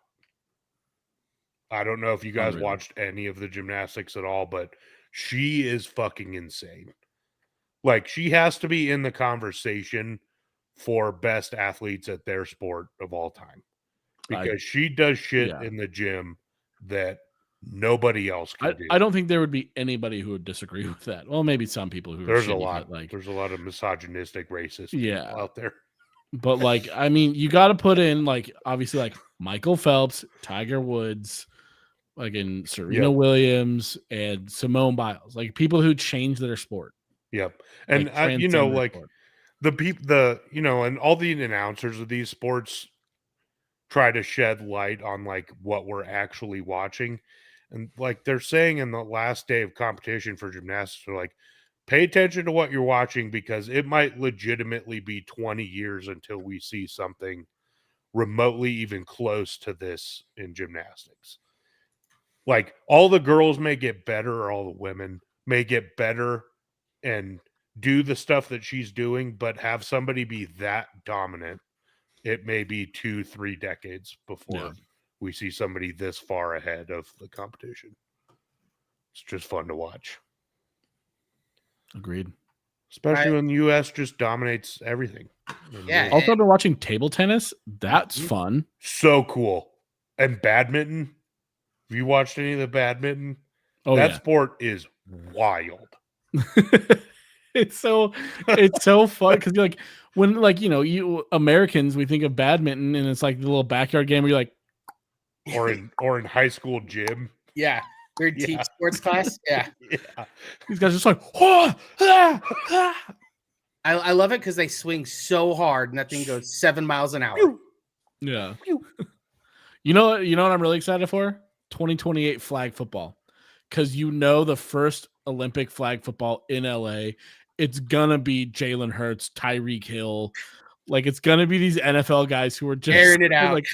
I don't know if you guys Unreal. watched any of the gymnastics at all, but she is fucking insane. Like she has to be in the conversation for best athletes at their sport of all time because she does shit yeah. in the gym that nobody else can do. I don't think there would be anybody who would disagree with that. Well, maybe some people who There's are a shitty, lot. but, like, There's a lot of misogynistic, racist Yeah. people out there. but like, I mean, you got to put in like obviously like Michael Phelps, Tiger Woods, like in Serena Yep. Williams, and Simone Biles, like people who changed their sport. Yep. And like, you transcend know, their like sport. and all the announcers of these sports try to shed light on like what we're actually watching. And like they're saying in the last day of competition for gymnastics, they're like, pay attention to what you're watching because it might legitimately be 20 years until we see something remotely even close to this in gymnastics. Like all the girls may get better, or all the women may get better and do the stuff that she's doing, but have somebody be that dominant, it may be 2-3 decades before we see somebody this far ahead of the competition. It's just fun to watch. Agreed. Especially when the US just dominates everything. And Yeah. Also, been watching table tennis. That's fun. so cool. And badminton. Have you watched any of the badminton? Oh that yeah. sport is wild. it's so fun because you're like when like you Americans we think of badminton and it's like the little backyard game where you're like Or in high school gym. yeah. Weird teach Yeah. sports class. Yeah. Yeah. these guys are just like oh, ah, ah. I love it because they swing so hard and that thing goes 7 miles an hour. Yeah. You know what I'm really excited for? 2028 flag football. Because the first Olympic flag football in LA, it's gonna be Jalen Hurts, Tyreek Hill, Like it's gonna be these NFL guys who are just Airing it out. like,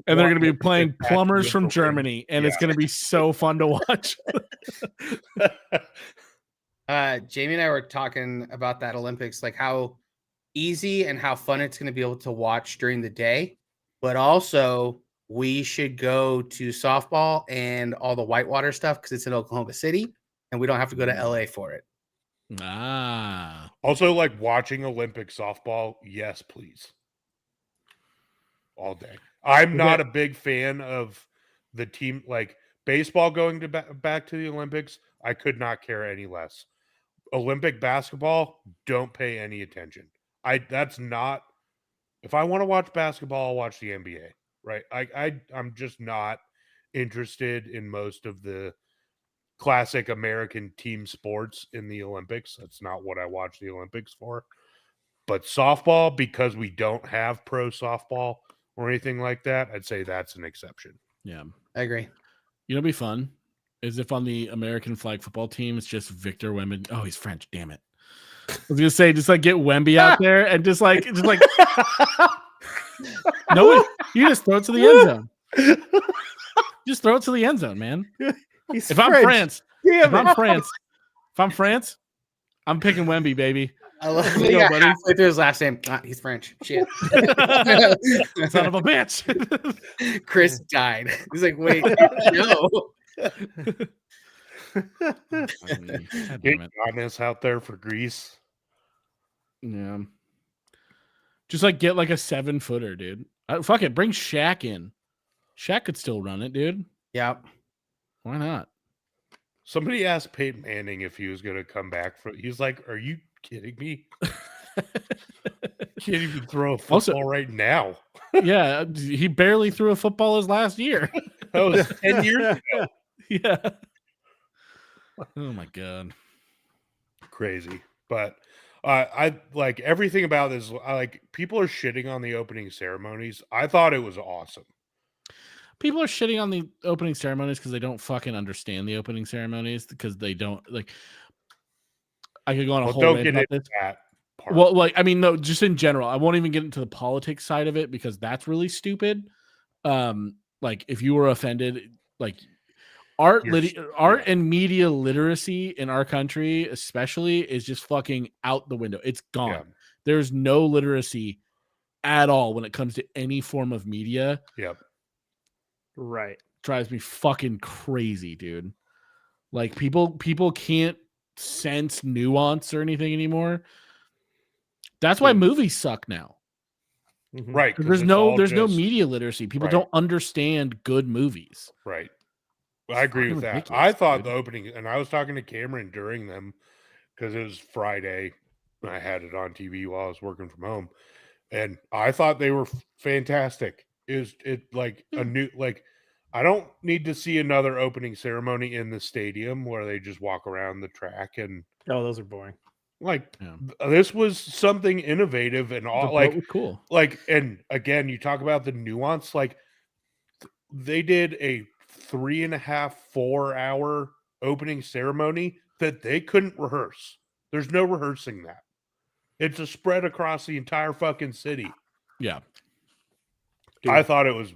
and they're gonna be playing plumbers from Germany, and it's gonna be so fun to watch. Jamie and I were talking about that Olympics, like how easy and how fun it's going to be able to watch during the day, but also we should go to softball and all the whitewater stuff because it's in Oklahoma City and we don't have to go to LA for it. Also, like watching Olympic softball, yes, please. All day. I'm not a big fan of the team, like baseball going to back to the Olympics. I could not care any less. Olympic basketball, don't pay any attention. That's not. If I want to watch basketball, I'll watch the NBA. Right? I'm just not interested in most of the classic American team sports in the Olympics. That's not what I watch the Olympics for. But softball, because we don't have pro softball or anything like that, I'd say that's an exception. Yeah, I agree. You know, what'd be fun is if on the American flag football team it's just Victor Wembanyama. Oh, he's French. Damn it! I was gonna say just like get Wemby out there and just like no, you just throw it to the end zone. Just throw it to the end zone, man. If I'm France, I'm picking Wemby, baby. I love There you go, buddy. halfway through his last name. He's French. Shit. Son of a bitch. Chris died. He's like, wait, no. Get Giannis out there for Greece. Yeah. Just like get like a 7-footer, dude. Fuck it. Bring Shaq in. Shaq could still run it, dude. Yep. Why not? Somebody asked Peyton Manning if he was going to come back. He's like, are you kidding me? Can't even throw a football right now. Yeah. He barely threw a football his last year. That was 10 years ago. Yeah. Oh my God. Crazy. But I like everything about this. Like people are shitting on the opening ceremonies. I thought it was awesome. People are shitting on the opening ceremonies because they don't fucking understand the opening ceremonies because they don't like. I could go on a whole rant about this. That part. Well, like I mean, no, just in general. I won't even get into the politics side of it because that's really stupid. Like if you were offended, like art and media literacy in our country, especially, is just fucking out the window. It's gone. Yeah. There's no literacy at all when it comes to any form of media. Yep. Right. Drives me fucking crazy, dude. Like people can't sense nuance or anything anymore. That's why movies suck now. Right. There's no media literacy. People don't understand good movies. Right. I agree with that. I thought the opening, and I was talking to Cameron during them because it was Friday. And I had it on TV while I was working from home, and I thought they were fantastic. It like a new, like I don't need to see another opening ceremony in the stadium where they just walk around the track and those are boring. Like this was something innovative and all like cool. Like, and again, you talk about the nuance. Like they did a 3.5-4 hour opening ceremony that they couldn't rehearse. There's no rehearsing that. It's a spread across the entire fucking city. Yeah. Dude, I thought it was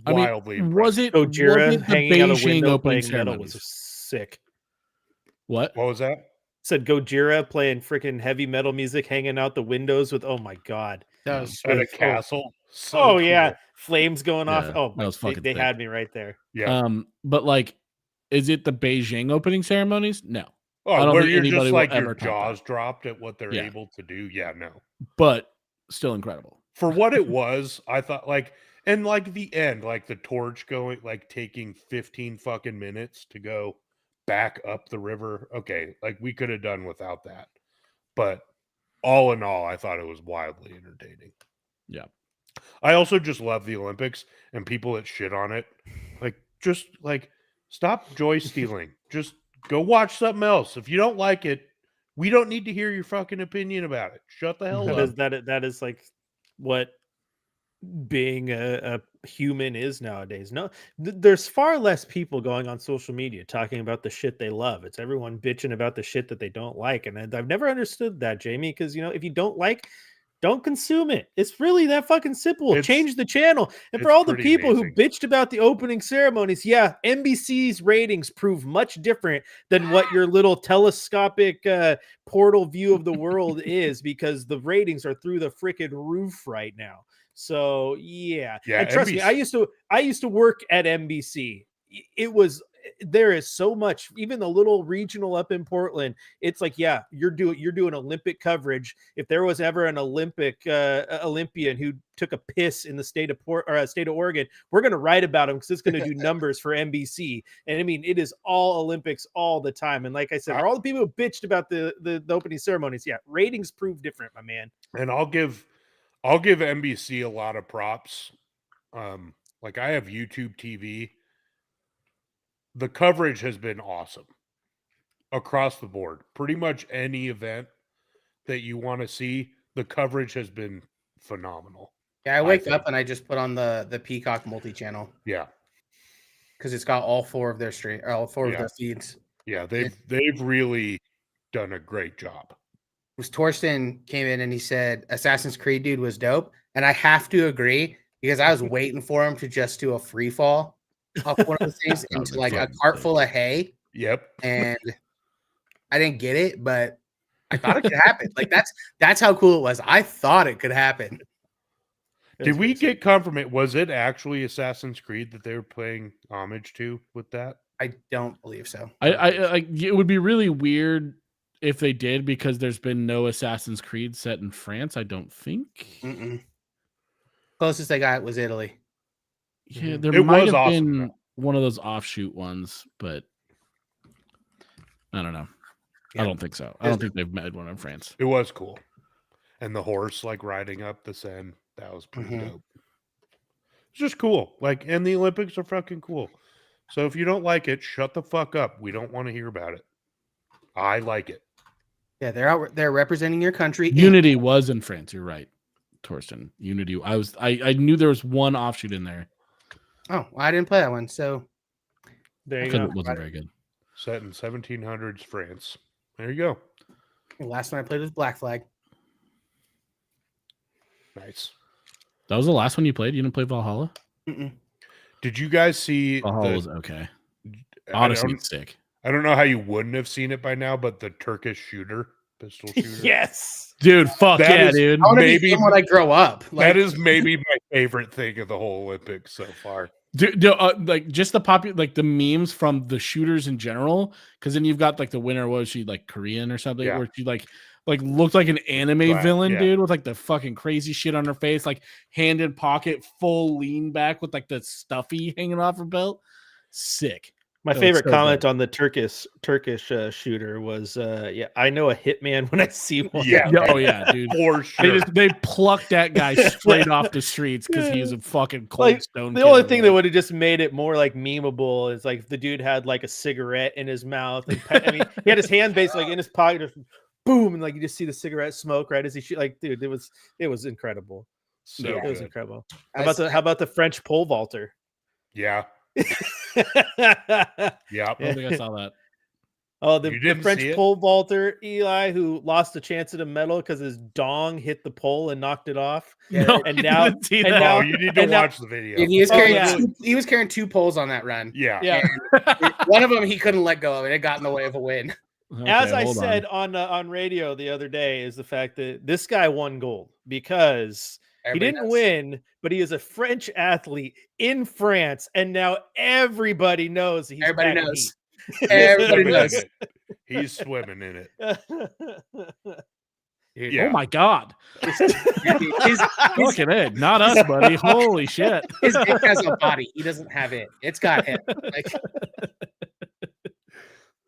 wildly was it Gojira hanging out the window opening playing metal was sick. What was that? Said Gojira playing freaking heavy metal music hanging out the windows with, oh my God. That was at a castle. So cool. Yeah. Flames going off. Oh my God. They had me right there. Yeah. But like, is it the Beijing opening ceremonies? No. Oh, where you're just like your jaws dropped at what they're able to do. Yeah, no. But still incredible. For what it was, I thought like, and like the end, like the torch going, like taking 15 fucking minutes to go back up the river. Okay, like we could have done without that. But all in all, I thought it was wildly entertaining. Yeah. I also just love the Olympics and people that shit on it. Like, just like, stop joy stealing. Just go watch something else. If you don't like it, we don't need to hear your fucking opinion about it. Shut the hell up. That is like what being a human is nowadays. No, there's far less people going on social media talking about the shit they love. It's everyone bitching about the shit that they don't like. And I've never understood that, Jamie, because, you know, if you don't like Don't consume it. It's really that fucking simple. It's- Change the channel. And for it's all the pretty people amazing. who bitched about the opening ceremonies, yeah, NBC's ratings prove much different than what your little telescopic portal view of the world is, because the ratings are through the freaking roof right now. So yeah, Yeah, and trust me, NBC I used to work at NBC. There is so much, even the little regional up in Portland. It's like, yeah, you're doing Olympic coverage. If there was ever an Olympian who took a piss in the state of Oregon, we're going to write about him, because it's going to do numbers for NBC. And I mean, it is all Olympics all the time. And like I said, for all the people who bitched about the opening ceremonies, yeah, ratings prove different, my man. And I'll give NBC a lot of props. Like, I have YouTube TV. The coverage has been awesome across the board. Pretty much any event that you want to see, the coverage has been phenomenal. Yeah, I wake up and I just put on the Peacock multi-channel. Yeah. Because it's got all four of their of their feeds. Yeah, they've really done a great job. Was Torsten came in and he said Assassin's Creed dude was dope, and I have to agree, because I was waiting for him to just do a free fall off one of those things into like a cart full of hay. Yep. And I didn't get it, but I thought it could happen. Like that's how cool it was. I thought it could happen. Did we get confirmation? Was it actually Assassin's Creed that they were paying homage to with that? I don't believe so. I it would be really weird if they did, because there's been no Assassin's Creed set in France, I don't think. Mm-mm. Closest they got was Italy. Yeah, there It might was have awesome, been though. one of those offshoot ones, but I don't know. Yeah. I don't think so. I don't think they've made one in France. It was cool. And the horse like riding up the Seine, that was pretty dope. It's just cool. Like, and the Olympics are fucking cool. So if you don't like it, shut the fuck up. We don't want to hear about it. I like it. Yeah, they're out there representing your country. Unity was in France. You're right, Torsten. Unity. I knew there was one offshoot in there. Oh, well, I didn't play that one, so There you Because go. it wasn't very good. Set in 1700s France. There you go. the last one I played was Black Flag. Nice. That was the last one you played? You didn't play Valhalla? Mm-mm. Did you guys see Valhalla was okay. I Odyssey don't- is sick. I don't know how you wouldn't have seen it by now, but the Turkish pistol shooter. Yes. Dude, fuck That yeah, is- dude. I want to be Maybe- him when I grow up. That is maybe my favorite thing of the whole Olympics so far. Dude, like just the memes from the shooters in general, because then you've got like the winner, was she like Korean or something, Yeah. where she like looked like an anime Right, villain, yeah. dude, with like the fucking crazy shit on her face, like hand in pocket, full lean back with like the stuffy hanging off her belt. Sick. My That was favorite so comment good. on the Turkish shooter was, yeah, I know a hitman when I see one. Yeah. Yeah, oh yeah, dude. For sure. They plucked that guy straight off the streets because he was a fucking cold Like, stone. the only killer, thing like- that would have just made it more like memeable is like if the dude had like a cigarette in his mouth. Like, I mean, he had his hand basically like in his pocket, just boom, and like you just see the cigarette smoke right as he shoot. Like, dude, it was incredible. So It was good. incredible. How about the French pole vaulter? Yeah. I Yeah. don't think I saw that. Oh, You the didn't French see it? pole vaulter, Eli, who lost a chance at a medal because his dong hit the pole and knocked it off. Yeah, No, and I now- didn't see and that. now- Oh, you need to and now- watch the video. And he was Oh, carrying yeah. he was carrying 2 poles on that run. Yeah. Yeah. One of them he couldn't let go of, and it got in the way of a win. As Okay, I hold on. said on radio the other day, is the fact that this guy won gold because Everybody he didn't knows. win, but he is a French athlete in France, and now everybody knows he's Everybody back in knows. He's Everybody swimming knows. in it. He's swimming in it. heat. Yeah. Oh my god. His Fucking A. Not us, buddy. Holy shit. his dick has a body. He doesn't have it. It's got him. Like,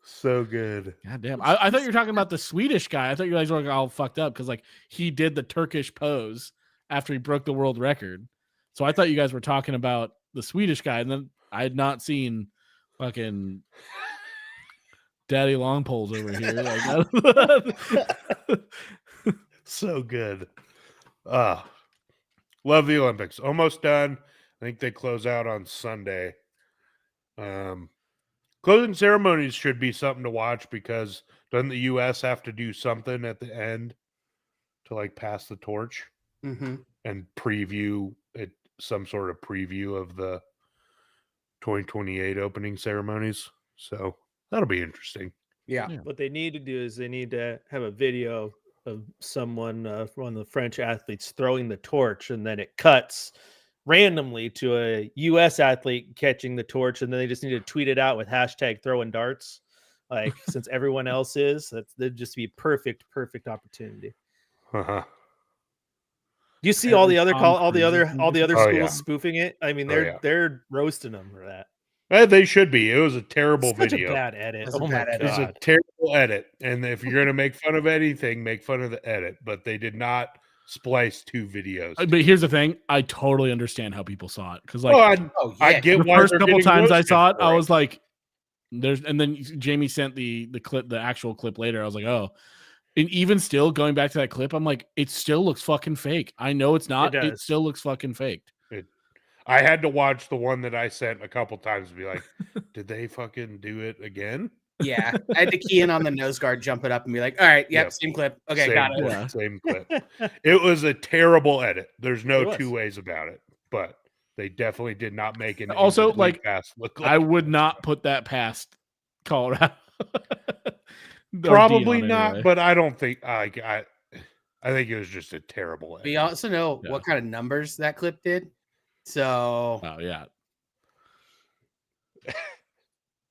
So good. God damn. I thought you were talking about the Swedish guy. I thought you guys were all fucked up because like he did the Turkish pose after he broke the world record. So I thought you guys were talking about the Swedish guy, and then I had not seen fucking daddy long poles over here. Like, So good. Love the Olympics. Almost done. I think they close out on Sunday. Closing ceremonies should be something to watch because doesn't the U.S. have to do something at the end to like pass the torch Mm-hmm. and preview it, some sort of preview of the 2028 opening ceremonies. So that'll be interesting. Yeah. What they need to do is they need to have a video of someone, one of the French athletes, throwing the torch, and then it cuts randomly to a U.S. athlete catching the torch, and then they just need to tweet it out with hashtag throwing darts. Like, since everyone else is, that'd just be perfect opportunity. Uh-huh. Do you see all the other Tom all the Cruise other Oh, schools yeah. spoofing it? I mean, Oh, yeah. they're roasting them for that. They should be. It was a terrible Such video. a bad edit. That's a Oh my bad edit. It's a god. terrible edit. And if you're going to make fun of anything, make fun of the edit. But they did not splice 2 videos. But here's the thing: I totally understand how people saw it because, like, Well, I get the why first they're couple getting times I roasted saw it, for I was like, "There's," and then Jamie sent the clip, the actual clip later. I was like, "Oh." And even still, going back to that clip, I'm like, it still looks fucking fake. I know it's not. It does. still looks fucking faked. I had to watch the one that I sent a couple times to be like, did they fucking do it again? Yeah. I had to key in on the nose guard, jump it up, and be like, all right, yep. Same clip. Okay, Same got it. clip, Yeah. Same clip. It was a terrible edit. There's It no was. 2 ways about it. But they definitely did not make an Also, incomplete like, pass look I like would not put that past Colorado. Or probably Dion not, anyway. but I don't think I think it was just a terrible edit. We also know Yeah. what kind of numbers that clip did. So Oh yeah,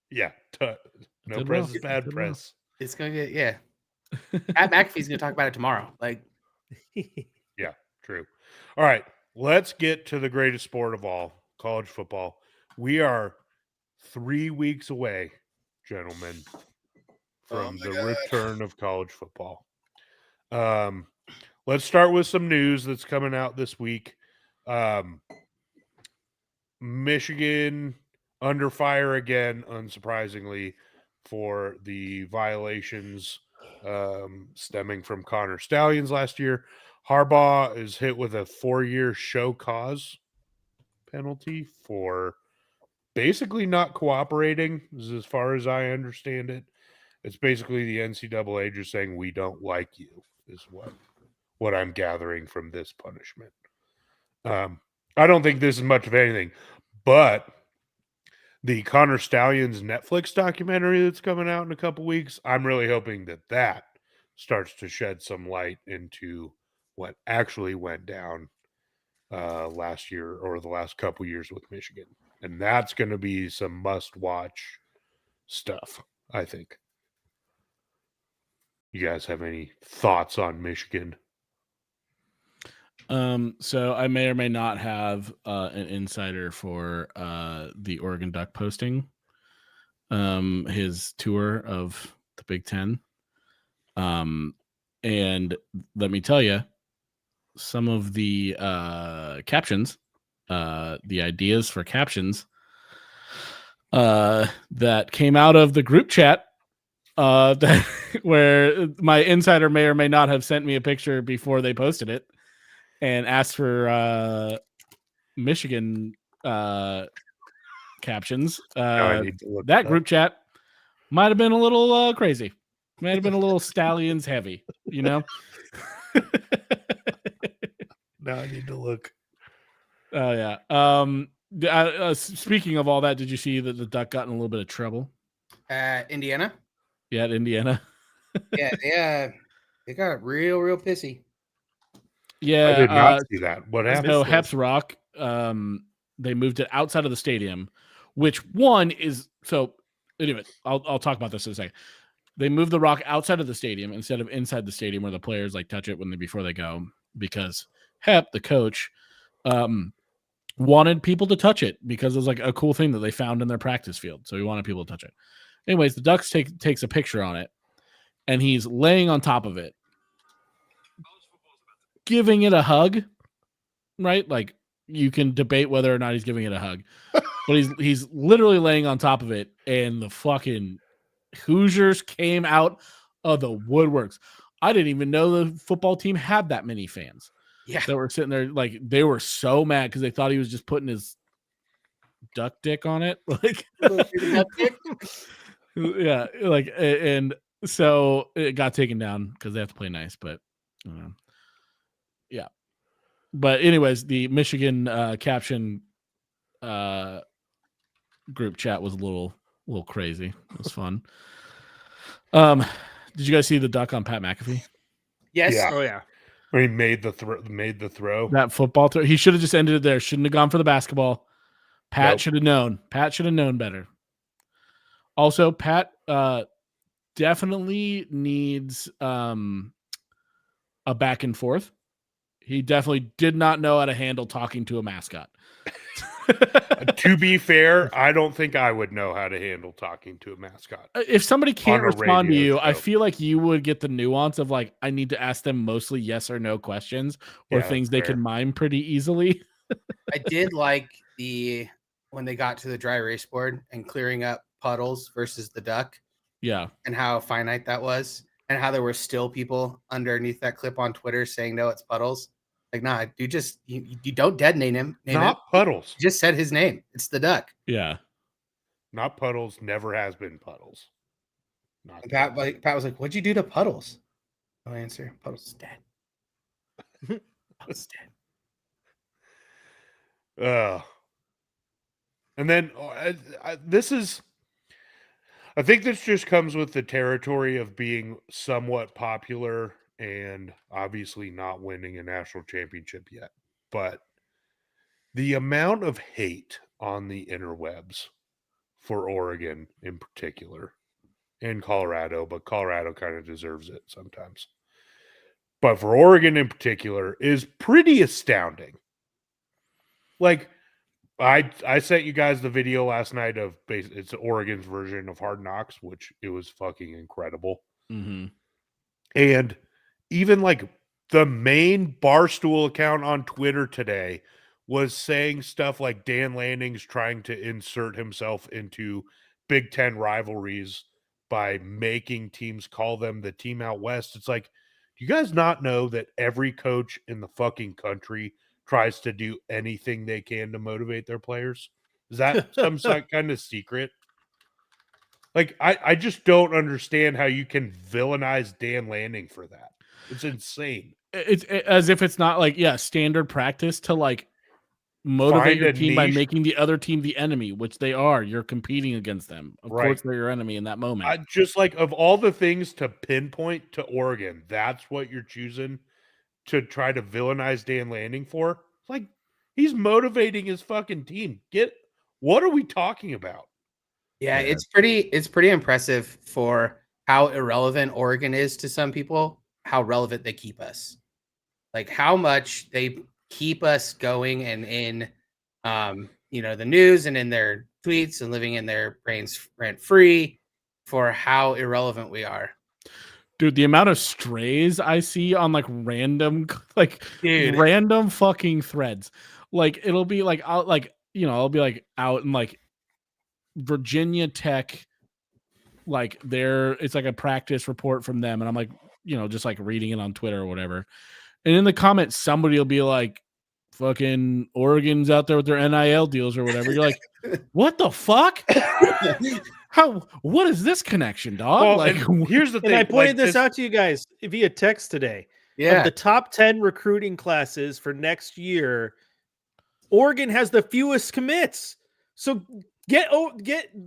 Yeah. No Did press well. is bad Did well. press. it's gonna get Pat McAfee's gonna talk about it tomorrow. Like, Yeah, true. All right, let's get to the greatest sport of all, college football. We are 3 weeks away, gentlemen, from the return of college football. Let's start with some news that's coming out this week. Michigan under fire again, unsurprisingly, for the violations stemming from Connor Stallions last year. Harbaugh is hit with a 4-year show cause penalty for basically not cooperating, as far as I understand it. It's basically the NCAA just saying we don't like you, is what I'm gathering from this punishment. I don't think this is much of anything, but the Connor Stallions Netflix documentary that's coming out in a couple weeks, I'm really hoping that starts to shed some light into what actually went down last year or the last couple years with Michigan. And that's going to be some must-watch stuff, I think. You guys have any thoughts on Michigan? So I may or may not have an insider for the Oregon Duck posting his tour of the Big Ten. And let me tell you, some of the captions, the ideas for captions that came out of the group chat that where my insider may or may not have sent me a picture before they posted it and asked for Michigan captions. I need to look That it group chat might have been a little crazy. Might have been a little Stallions heavy, you know? Now I need to look. Oh, yeah. Speaking of all that, did you see that the Duck got in a little bit of trouble? Indiana. Yeah, at Indiana. Yeah, they got real pissy. Yeah. I did not see that. What happened? No, Heps Rock. They moved it outside of the stadium, which one is so. Anyway, I'll talk about this in a second. They moved the rock outside of the stadium instead of inside the stadium where the players like touch it before they go, because Hep, the coach, wanted people to touch it because it was like a cool thing that they found in their practice field. So he wanted people to touch it. Anyways, the Ducks takes a picture on it, and he's laying on top of it, giving it a hug. Right, like you can debate whether or not he's giving it a hug, but he's literally laying on top of it, and the fucking Hoosiers came out of the woodworks. I didn't even know the football team had that many fans. Yeah, that were sitting there, like they were so mad because they thought he was just putting his duck dick on it, like yeah, like, and so it got taken down because they have to play nice. But But anyways, the Michigan caption group chat was a little crazy. It was fun. Did you guys see the duck on Pat McAfee? Yes. Yeah. Oh yeah. Where he made the throw. That football throw. He should have just ended it there. Shouldn't have gone for the basketball. Pat should have known. Pat should have known better. Also, Pat definitely needs a back and forth. He definitely did not know how to handle talking to a mascot. To be fair, I don't think I would know how to handle talking to a mascot. If somebody can't respond to you, show. I feel like you would get the nuance of like, I need to ask them mostly yes or no questions or things they can mime pretty easily. I did like when they got to the dry erase board and clearing up puddles versus the duck. Yeah. And how finite that was, and how there were still people underneath that clip on Twitter saying, no, it's puddles. Like, nah, you don't detonate him. Not puddles. You just said his name. It's the duck. Yeah. Not puddles. Never has been puddles. Not Pat was like, what'd you do to Puddles? No answer. Puddles is dead. Puddles is dead. And then I think this just comes with the territory of being somewhat popular and obviously not winning a national championship yet. But the amount of hate on the interwebs for Oregon in particular, and Colorado, but Colorado kind of deserves it sometimes. But for Oregon in particular is pretty astounding. Like, I sent you guys the video last night of it's Oregon's version of Hard Knocks, which it was fucking incredible. Mm-hmm. And even like the main Barstool account on Twitter today was saying stuff like Dan Lanning's trying to insert himself into Big Ten rivalries by making teams call them the team out west. It's like, do you guys not know that every coach in the fucking country tries to do anything they can to motivate their players? Is that some kind of secret? Like, I just don't understand how you can villainize Dan Lanning for that. It's insane. It's as if it's not like, standard practice to like motivate your team by making the other team the enemy, which they are. You're competing against them. Of course, they're your enemy in that moment. Just like of all the things to pinpoint to Oregon, that's what you're choosing to try to villainize Dan Lanning for. It's like, he's motivating his fucking team. What are we talking about? Yeah, it's pretty impressive for how irrelevant Oregon is to some people, how relevant they keep us. Like how much they keep us going and in the news and in their tweets and living in their brains rent free for how irrelevant we are. Dude, the amount of strays I see on like random random fucking threads. Like it'll be like I'll be like out in like Virginia Tech, like it's like a practice report from them, and I'm like, just like reading it on Twitter or whatever. And in the comments, somebody will be like, fucking Oregon's out there with their NIL deals or whatever. You're like, what the fuck? What is this connection, dog? Well, like, here's the thing. And I pointed this out to you guys via text today. Yeah. Of the top 10 recruiting classes for next year, Oregon has the fewest commits. So get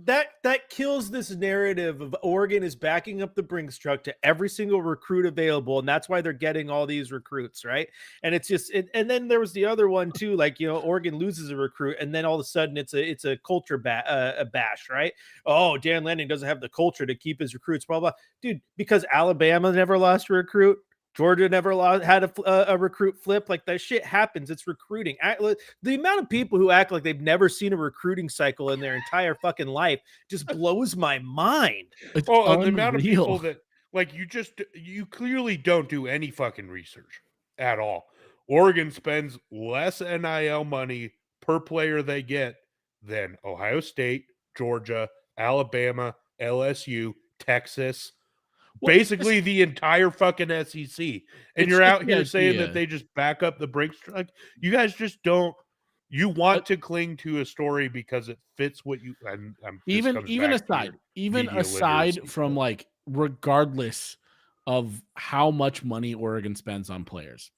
that kills this narrative of Oregon is backing up the Brinks truck to every single recruit available, and that's why they're getting all these recruits, right? And it's just and then there was the other one too, like Oregon loses a recruit, and then all of a sudden it's a culture bash, right? Oh, Dan Lanning doesn't have the culture to keep his recruits, blah blah. Dude, because Alabama never lost a recruit. Georgia never had a recruit flip. Like that shit happens. It's recruiting. The amount of people who act like they've never seen a recruiting cycle in their entire fucking life just blows my mind. It's the amount of people that like you clearly don't do any fucking research at all. Oregon spends less NIL money per player they get than Ohio State, Georgia, Alabama, LSU, Texas. Basically the entire fucking SEC. And you're out here saying that they just back up the Brinks truck. You guys just don't. You want to cling to a story because it fits what you. Even aside from like, regardless of how much money Oregon spends on players,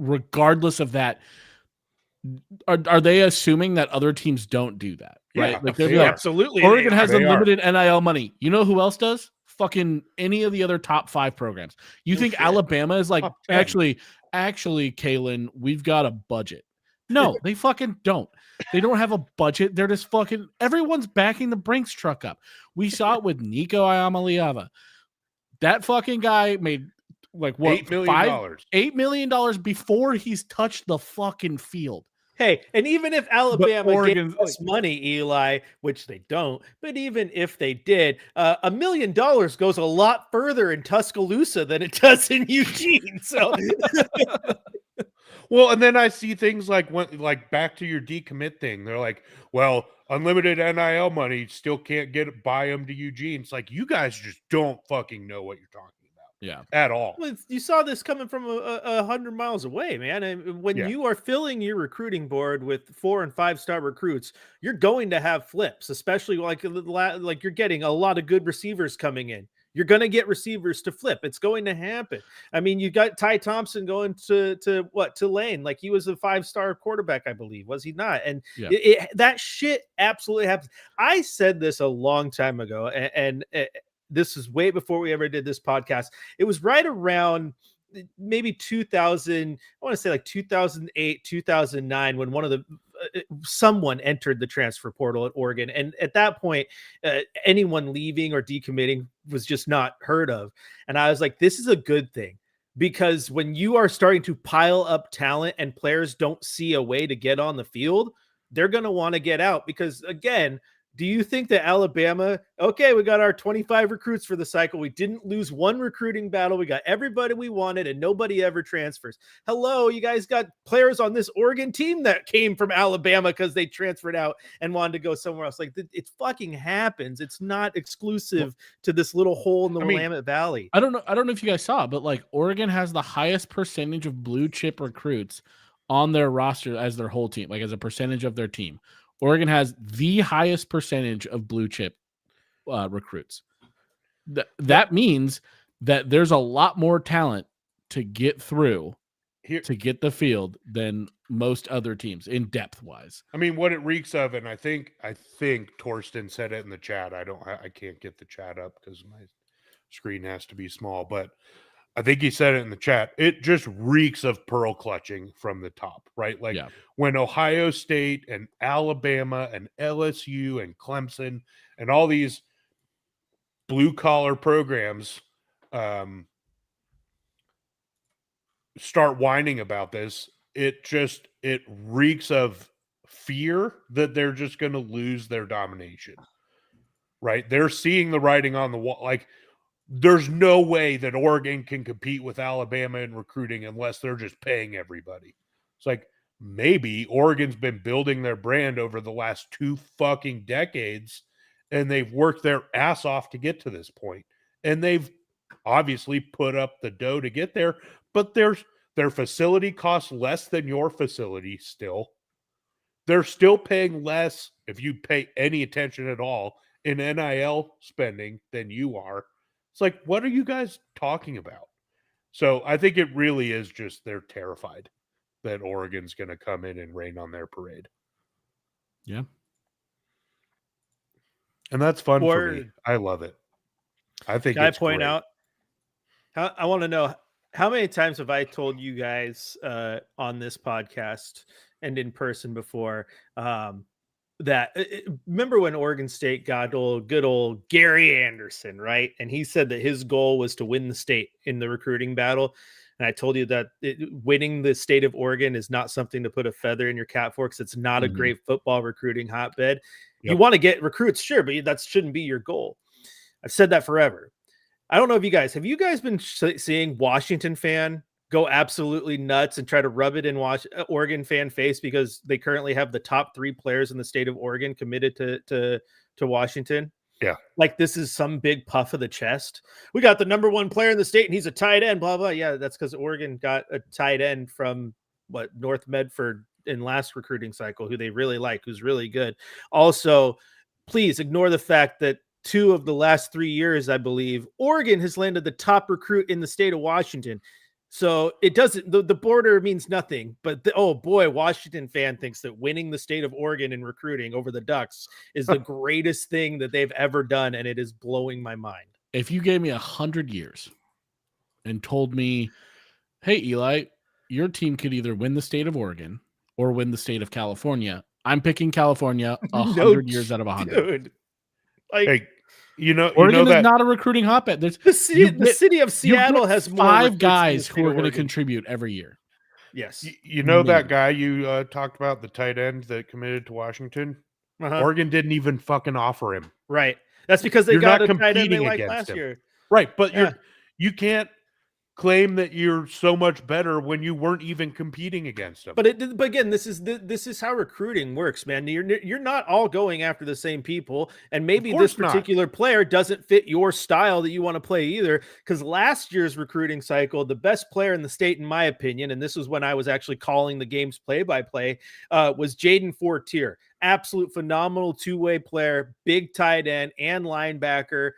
regardless of that, are they assuming that other teams don't do that? Right? Yeah, Like they they're are. like, Absolutely. Oregon has They are. unlimited NIL money. You know who else does? Fucking any of the other top 5 programs. You No think shit. Alabama is like, Top 10. actually, Kalen, we've got a budget. No, they fucking don't. They don't have a budget. They're just fucking, everyone's backing the Brinks truck up. We saw it with Nico Iamaleava. That fucking guy made like what, $8 million. $8 million before he's touched the fucking field. Hey, and even if Alabama Oregon's- gave us money, Eli, which they don't, but even if they did, $1 million goes a lot further in Tuscaloosa than it does in Eugene. So Well, and then I see things like back to your decommit thing. They're like, well, unlimited NIL money still can't buy them to Eugene. It's like, you guys just don't fucking know what you're talking about. Yeah. At all. well, you saw this coming from 100 miles away, man. And when Yeah. you are filling your recruiting board with 4 and 5 star recruits, you're going to have flips, especially like you're getting a lot of good receivers coming in. You're going to get receivers to flip. It's going to happen. I mean, you got Ty Thompson going to Tulane. Like he was a 5-star quarterback, I believe. Was he not? And Yeah. that shit absolutely happens. I said this a long time ago, and this is way before we ever did this podcast. It was right around maybe 2000. I want to say like 2008, 2009, when one of the someone entered the transfer portal at Oregon. And at that point, anyone leaving or decommitting was just not heard of. And I was like, this is a good thing, because when you are starting to pile up talent and players don't see a way to get on the field, they're going to want to get out. Because again, do you think that Alabama, okay, we got our 25 recruits for the cycle. We didn't lose one recruiting battle. We got everybody we wanted and nobody ever transfers. Hello, you guys got players on this Oregon team that came from Alabama because they transferred out and wanted to go somewhere else. Like it fucking happens. It's not exclusive to this little hole in the Willamette Valley. I don't know if you guys saw, but like Oregon has the highest percentage of blue chip recruits on their roster as their whole team, like as a percentage of their team. Oregon has the highest percentage of blue chip recruits. That means that there's a lot more talent to get through to get the field than most other teams in depth wise. I mean, what it reeks of, and I think Torsten said it in the chat. I can't get the chat up because my screen has to be small, but I think he said it in the chat. It just reeks of pearl clutching from the top, right? Like when Ohio State and Alabama and LSU and Clemson and all these blue collar programs start whining about this, it reeks of fear that they're just going to lose their domination, right? They're seeing the writing on the wall. Like, there's no way that Oregon can compete with Alabama in recruiting unless they're just paying everybody. It's like, maybe Oregon's been building their brand over the last 2 fucking decades, and they've worked their ass off to get to this point. And they've obviously put up the dough to get there, but their facility costs less than your facility still. They're still paying less, if you pay any attention at all, in NIL spending than you are. It's like, what are you guys talking about? So I think it really is just they're terrified that Oregon's going to come in and rain on their parade. Yeah. And that's fun for me. I love it. I think Can it's I point great. out, I want to know, how many times have I told you guys on this podcast and in person before that remember when Oregon State got good old Gary Anderson, right? And he said that his goal was to win the state in the recruiting battle. And I told you that winning the state of Oregon is not something to put a feather in your cap for, because it's not a great football recruiting hotbed. You want to get recruits, sure, but that shouldn't be your goal. I've said that forever. I don't know if have you guys been seeing Washington fan go absolutely nuts and try to rub it in Oregon fan face because they currently have the top 3 players in the state of Oregon committed to Washington? Yeah. Like this is some big puff of the chest. We got the number 1 player in the state and he's a tight end, blah, blah. Yeah, that's because Oregon got a tight end from North Medford in last recruiting cycle, who they really like, who's really good. Also, please ignore the fact that 2 of the last 3 years, I believe, Oregon has landed the top recruit in the state of Washington. So it doesn't, the border means nothing, but oh boy, Washington fan thinks that winning the state of Oregon in recruiting over the Ducks is the greatest thing that they've ever done. And it is blowing my mind. If you gave me 100 years and told me, hey, Eli, your team could either win the state of Oregon or win the state of California, I'm picking California 100 years out of 100. Dude. Like, Hey, Oregon that is not a recruiting hotbed. There's the city of Seattle has more 5 recruits than the guys state who are of going to Oregon. contribute every year. Yes. that guy you talked about, the tight end that committed to Washington. Uh-huh. Oregon didn't even fucking offer him. Right. That's because they You're got not a tight end they competing liked against last him. year. Right, but Yeah. you can't claim that you're so much better when you weren't even competing against him. But again, this is how recruiting works, man. You're not all going after the same people, and maybe this particular player doesn't fit your style that you want to play either. Because last year's recruiting cycle, the best player in the state, in my opinion, and this was when I was actually calling the games play-by-play, was Jaden Fortier. Absolute phenomenal two-way player, big tight end and linebacker.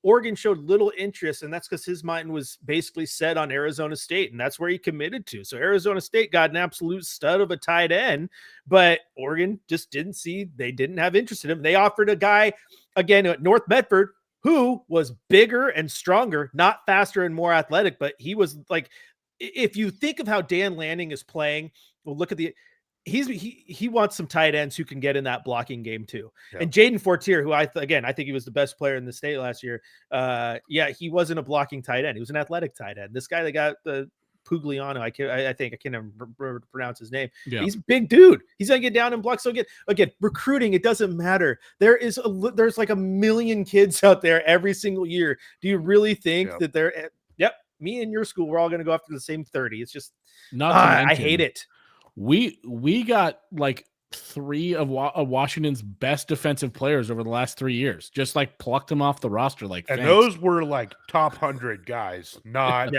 Oregon showed little interest, and that's because his mind was basically set on Arizona State, and that's where he committed to. So Arizona State got an absolute stud of a tight end, but Oregon just didn't have interest in him. They offered a guy, again, at North Medford, who was bigger and stronger, not faster and more athletic, but he was like, if you think of how Dan Lanning is playing, well, look at he wants some tight ends who can get in that blocking game too. Yeah. And Jaden Fortier, who I think he was the best player in the state last year. He wasn't a blocking tight end. He was an athletic tight end. This guy that got the Pugliano, I can't even pronounce his name. Yeah. He's a big dude. He's gonna get down and block. So again, recruiting, it doesn't matter. There's like a million kids out there every single year. Do you really think that they're me and your school, we're all gonna go after the same 30? It's just I hate it. We got like 3 of Washington's best defensive players over the last 3 years. Just like plucked them off the roster, like, and those were like top 100 guys. Not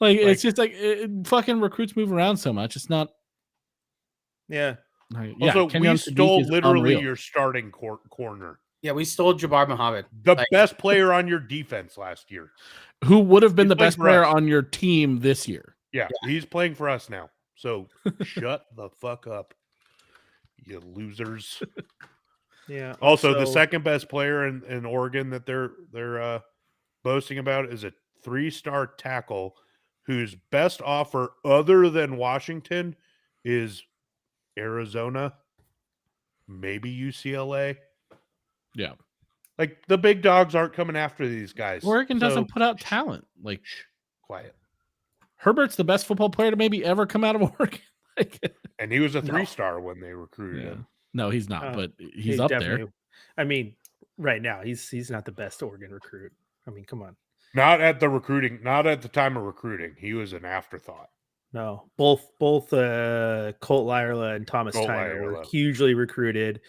it's just like fucking recruits move around so much. It's not. Also, we stole literally your starting corner. Yeah, we stole Jabbar Muhammad, the best player on your defense last year, who would have been the best player on your team this year. Yeah, he's playing for us now. So shut the fuck up, you losers. Yeah. Also, the second best player in Oregon that they're boasting about is a 3-star tackle whose best offer other than Washington is Arizona, maybe UCLA. Yeah. Like, the big dogs aren't coming after these guys. Oregon doesn't put out talent. Like, quiet. Herbert's the best football player to maybe ever come out of Oregon. And he was a 3-star when they recruited him. No, he's not, but he's up there. I mean, right now, he's not the best Oregon recruit. I mean, come on. Not at the time of recruiting. He was an afterthought. No, both Colt Lyerla and Thomas Tyner were hugely recruited.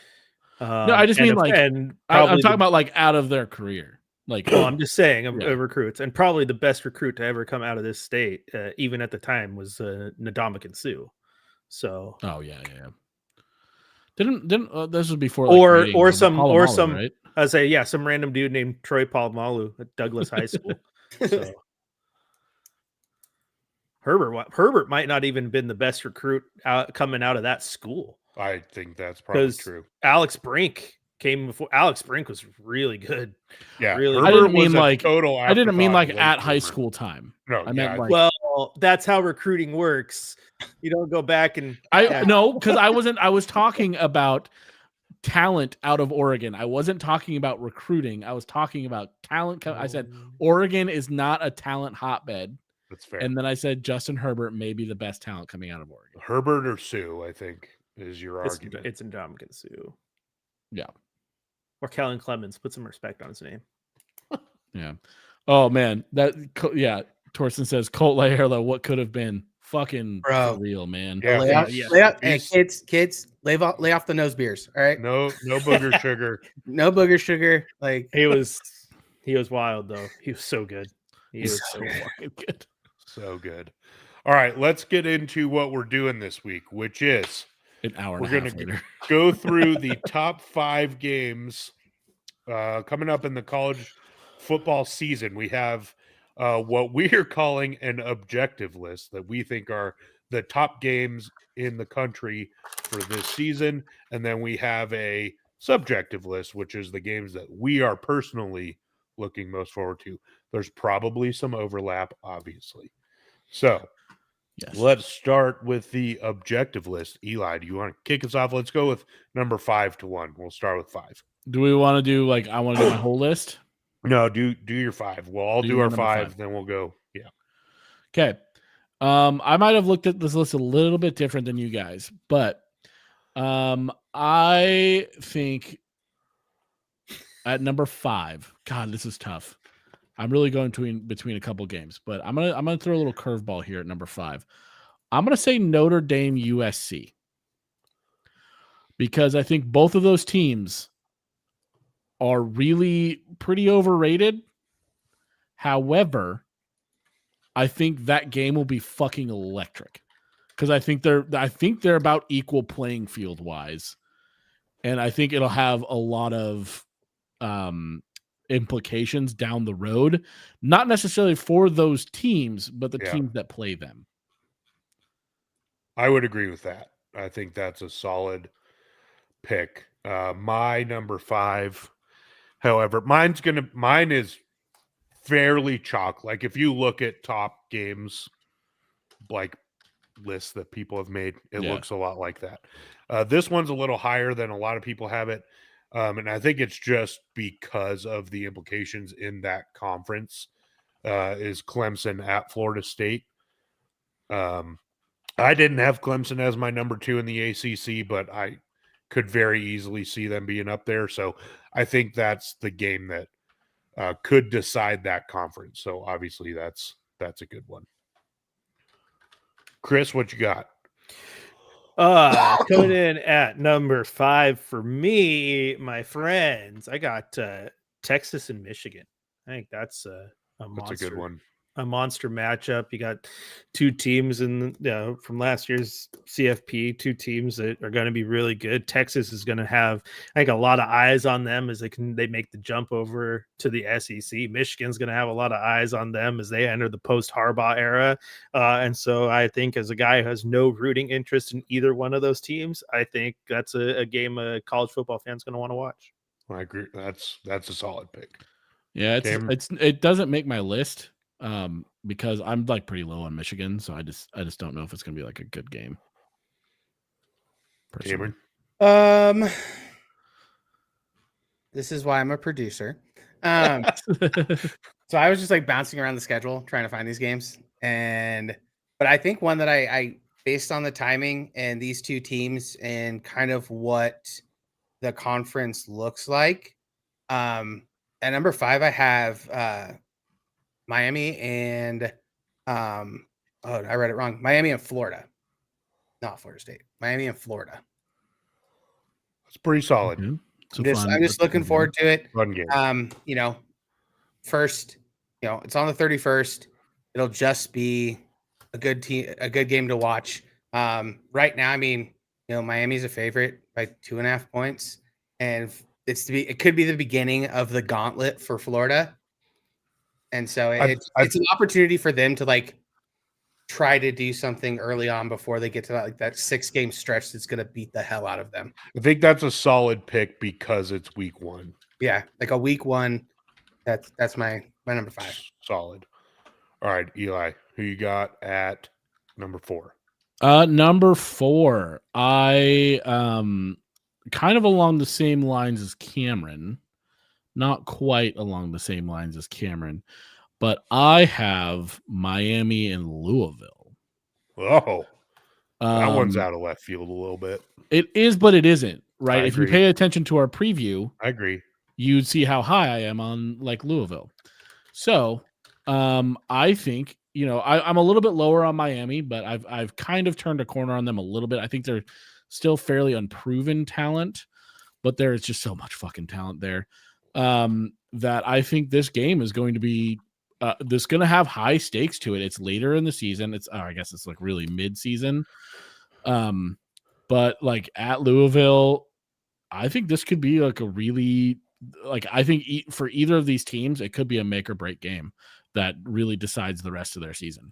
No, I just mean I'm talking about like out of their career. Like, I'm just saying recruits, and probably the best recruit to ever come out of this state, even at the time, was Ndamukong Suh. So, Didn't this was before or some right? I say some random dude named Troy Polamalu at Douglas High School. So Herbert might not even been the best recruit coming out of that school. I think that's probably true. Alex Brink came before. Alex Brink was really good. Yeah, really. I didn't mean like total. I didn't mean like at high school time. No, I meant like, well, that's how recruiting works. You don't go back and because I was talking about talent out of Oregon. I wasn't talking about recruiting. I was talking about talent. I said Oregon is not a talent hotbed. That's fair. And then I said Justin Herbert may be the best talent coming out of Oregon. Herbert or Sue, I think, is your argument. It's Ndamukong Suh. Yeah. Or Kellen Clemens. Put some respect on his name. Yeah. Oh, man. Torsten says, Colt Lyerla, what could have been? Fucking for real, man. Yeah. Lay off, hey, kids, lay off the nose beers. All right. No booger sugar. No booger sugar. Like, he was wild, though. He was so good. He was so fucking good. So good. All right, let's get into what we're doing this week, which is an hour. We're going to go through the top 5 games coming up in the college football season. We have what we are calling an objective list that we think are the top games in the country for this season. And then we have a subjective list, which is the games that we are personally looking most forward to. There's probably some overlap, obviously. So let's start with the objective list. Eli, do you want to kick us off? Let's go with number 5 to 1. We'll start with 5. Do we want to do I want to do my whole list? No, do your 5. We'll all do our 5, then we'll go. Yeah. Okay. I might have looked at this list a little bit different than you guys, but I think at number 5, God, this is tough. I'm really going between a couple games, but I'm gonna throw a little curveball here at number 5. I'm gonna say Notre Dame USC because I think both of those teams are really pretty overrated. However, I think that game will be fucking electric because I think they're about equal playing field wise, and I think it'll have a lot of implications down the road, not necessarily for those teams, but the teams that play them. I would agree with that. I think that's a solid pick. My number 5, however, mine is fairly chalk. Like if you look at top games, like lists that people have made, it looks a lot like that. This one's a little higher than a lot of people have it. And I think it's just because of the implications in that conference is Clemson at Florida State. I didn't have Clemson as my number 2 in the ACC, but I could very easily see them being up there. So I think that's the game that could decide that conference. So obviously that's a good one. Chris, what you got? Coming in at number 5 for me, my friends, I got Texas and Michigan. I think that's a good one. A monster matchup. You got two teams from last year's CFP, two teams that are going to be really good. Texas is going to have, I think, a lot of eyes on them as they make the jump over to the SEC. Michigan's going to have a lot of eyes on them as they enter the post Harbaugh era. And so I think as a guy who has no rooting interest in either one of those teams, I think that's a game a college football fan's going to want to watch. I agree. That's a solid pick. Yeah, it doesn't make my list. Because I'm like pretty low on Michigan, so I just don't know if it's gonna be like a good game. Cameron? This is why I'm a producer. So I was just like bouncing around the schedule trying to find these games, but I think one that I based on the timing and these two teams and kind of what the conference looks like. At number 5, I have Miami and I read it wrong. Miami and Florida, not Florida State. Miami and Florida. That's pretty solid. Mm-hmm. I'm just looking forward to it. Fun game. First, it's on the 31st. It'll just be a good game to watch. Right now, I mean, Miami's a favorite by 2.5 points, and it could be the beginning of the gauntlet for Florida. And so it's an opportunity for them to like try to do something early on before they get to that 6-game stretch that's going to beat the hell out of them. I think that's a solid pick because it's week 1. Yeah, like a week 1. That's my number 5. Solid. All right, Eli, who you got at number 4? Number 4, I kind of along the same lines as Cameron. Not quite along the same lines as Cameron, but I have Miami and Louisville. Oh, that one's out of left field a little bit. It is, but it isn't, right? If you pay attention to our preview, I agree. You'd see how high I am on like Louisville. So I think, I'm a little bit lower on Miami, but I've kind of turned a corner on them a little bit. I think they're still fairly unproven talent, but there is just so much fucking talent there. That I think this game is going to be going to have high stakes to it. It's later in the season. I guess it's like really mid-season. But like at Louisville, I think this could be like a really like I think for either of these teams, it could be a make or break game that really decides the rest of their season.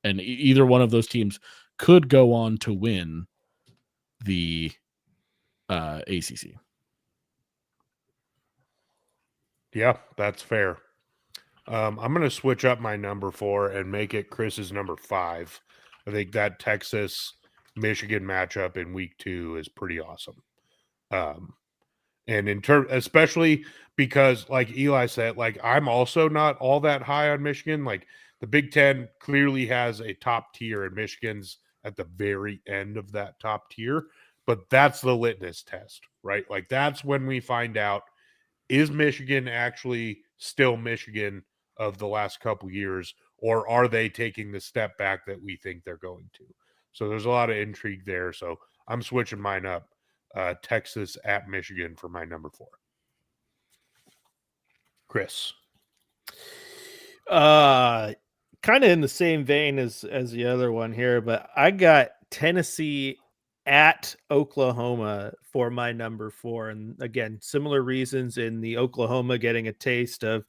And either one of those teams could go on to win the ACC. Yeah, that's fair. I'm going to switch up my number 4 and make it Chris's number 5. I think that Texas-Michigan matchup in week 2 is pretty awesome. And in terms, especially because, like Eli said, like I'm also not all that high on Michigan. Like the Big Ten clearly has a top tier, and Michigan's at the very end of that top tier. But that's the litmus test, right? Like that's when we find out, is Michigan actually still Michigan of the last couple years, or are they taking the step back that we think they're going to? So there's a lot of intrigue there. So I'm switching mine up. Texas at Michigan for my number 4. Chris. Kind of in the same vein as the other one here, but I got Tennessee at Oklahoma for my number 4. And again, similar reasons in the Oklahoma getting a taste of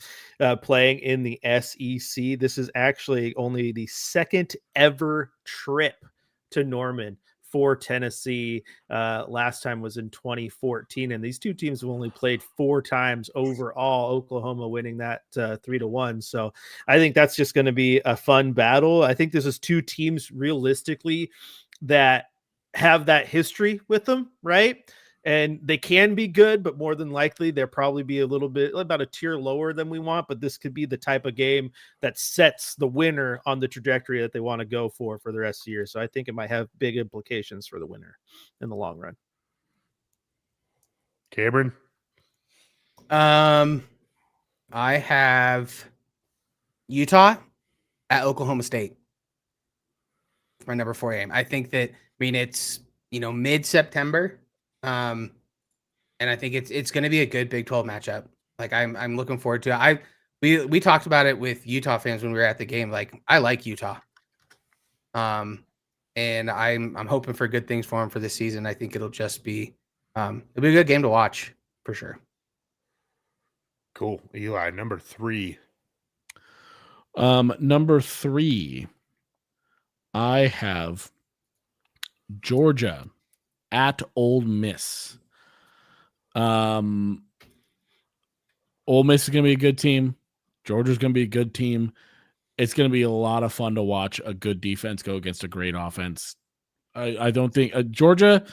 playing in the SEC. This is actually only the second ever trip to Norman for Tennessee. Last time was in 2014, and these two teams have only played 4 times overall, Oklahoma winning that 3-1. So I think that's just going to be a fun battle. I think this is 2 teams realistically that have that history with them, right? And they can be good, but more than likely they'll probably be a little bit about a tier lower than we want. But this could be the type of game that sets the winner on the trajectory that they want to go for the rest of the year. So I think it might have big implications for the winner in the long run. Cameron? I have Utah at Oklahoma State for my number 4 game. I think that, it's, mid-September. And I think it's going to be a good Big 12 matchup. Like I'm looking forward to it. We talked about it with Utah fans when we were at the game. Like I like Utah. And I'm hoping for good things for them for this season. I think it'll just be it'll be a good game to watch for sure. Cool. Eli, number 3. Number 3, I have Georgia at Ole Miss. Ole Miss is going to be a good team. Georgia's going to be a good team. It's going to be a lot of fun to watch a good defense go against a great offense. I don't think Georgia,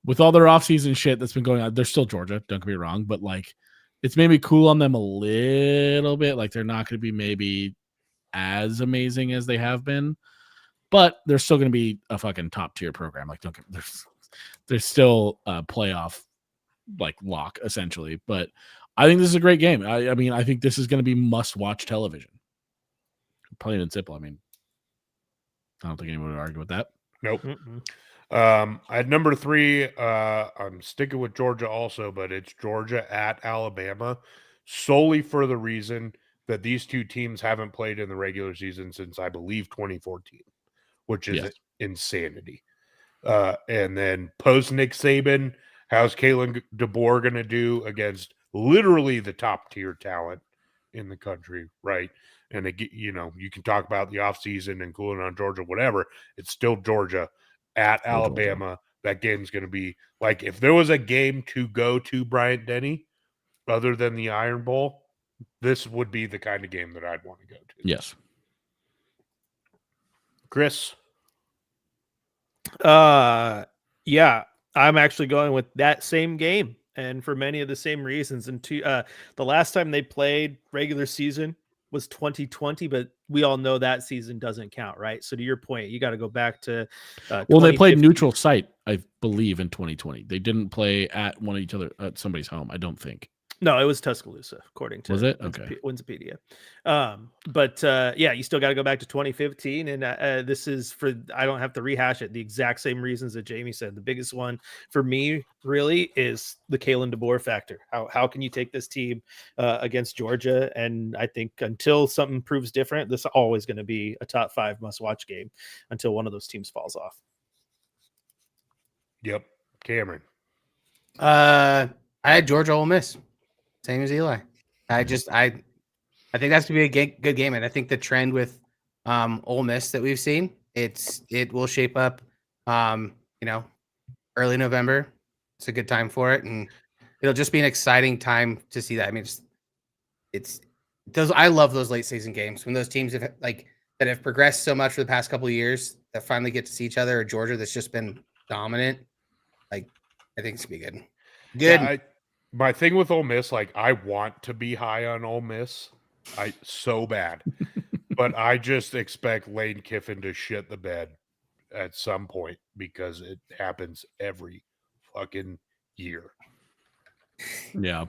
with all their offseason shit that's been going on, they're still Georgia, don't get me wrong, but like it's maybe cool on them a little bit. Like they're not going to be maybe as amazing as they have been, but they're still going to be a fucking top tier program. Like there's still a playoff like lock essentially, but I think this is a great game. I mean, I think this is going to be must watch television. Plain and simple. I mean, I don't think anyone would argue with that. Nope. At number 3, I'm sticking with Georgia also, but it's Georgia at Alabama, solely for the reason that these two teams haven't played in the regular season since I believe 2014, which is insanity. And then post Nick Saban, how's Kalen DeBoer going to do against literally the top tier talent in the country, right? And you can talk about the offseason and cooling on Georgia, whatever. It's still Georgia at Alabama. That game's going to be like, if there was a game to go to, Bryant Denny, other than the Iron Bowl, this would be the kind of game that I'd want to go to. Yes. Chris? Yeah, I'm actually going with that same game, and for many of the same reasons. And the last time they played regular season was 2020, but we all know that season doesn't count, right? So to your point, you got to go back to they played neutral site, I believe, in 2020. They didn't play at somebody's home, I don't think. No, it was Tuscaloosa, according to Wikipedia. But you still got to go back to 2015, and this is for, I don't have to rehash it, the exact same reasons that Jamie said. The biggest one for me really is the Kalen DeBoer factor. How can you take this team against Georgia? And I think until something proves different, this is always going to be a top 5 must-watch game until one of those teams falls off. Yep. Cameron? I had Georgia Ole Miss. Same as Eli. I think that's gonna be a good game, and I think the trend with Ole Miss that we've seen, it will shape up. Early November. It's a good time for it, and it'll just be an exciting time to see that. I mean, it's those. I love those late season games when those teams that have progressed so much for the past couple of years that finally get to see each other. Or Georgia that's just been dominant. Like, I think it's gonna be good. Good. Yeah, my thing with Ole Miss, like, I want to be high on Ole Miss, so bad, but I just expect Lane Kiffin to shit the bed at some point because it happens every fucking year. Yeah.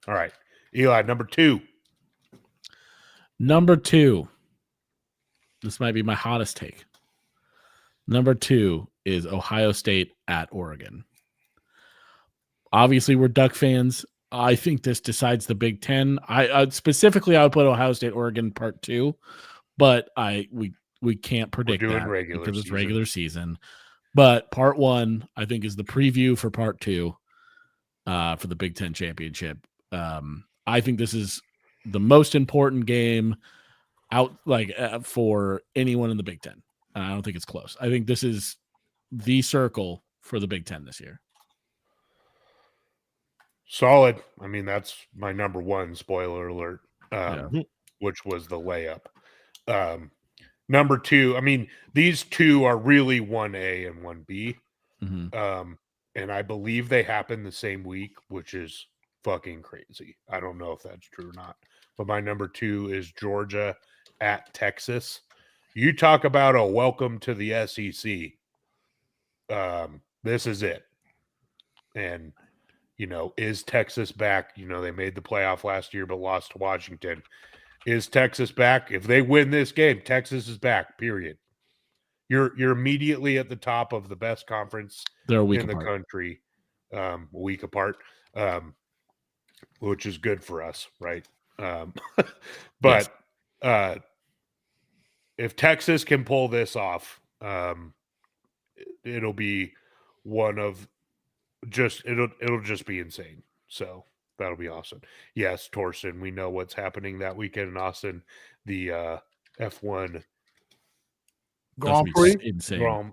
All right, Eli, number 2. Number 2. This might be my hottest take. Number 2 is Ohio State at Oregon. Obviously, we're Duck fans. I think this decides the Big Ten. I specifically, I would put Ohio State, Oregon part 2, but we can't predict that because it's regular season. But part 1, I think, is the preview for part 2 for the Big Ten championship. I think this is the most important game out for anyone in the Big Ten. I don't think it's close. I think this is the circle for the Big Ten this year. Solid. I mean, that's my number 1, spoiler alert, which was the layup. Number 2, I mean, these two are really 1A and 1B. Mm-hmm. And I believe they happen the same week, which is fucking crazy. I don't know if that's true or not. But my number 2 is Georgia at Texas. You talk about a welcome to the SEC. This is it. And, is Texas back? They made the playoff last year but lost to Washington. Is Texas back? If they win this game, Texas is back, period. You're immediately at the top of the best conference They're a week in apart. the country, a week apart, which is good for us, right? But if Texas can pull this off, it'll be one of it'll just be insane. So that'll be awesome. Yes, Torsten, we know what's happening that weekend in Austin. The F1 Grand Prix. Insane.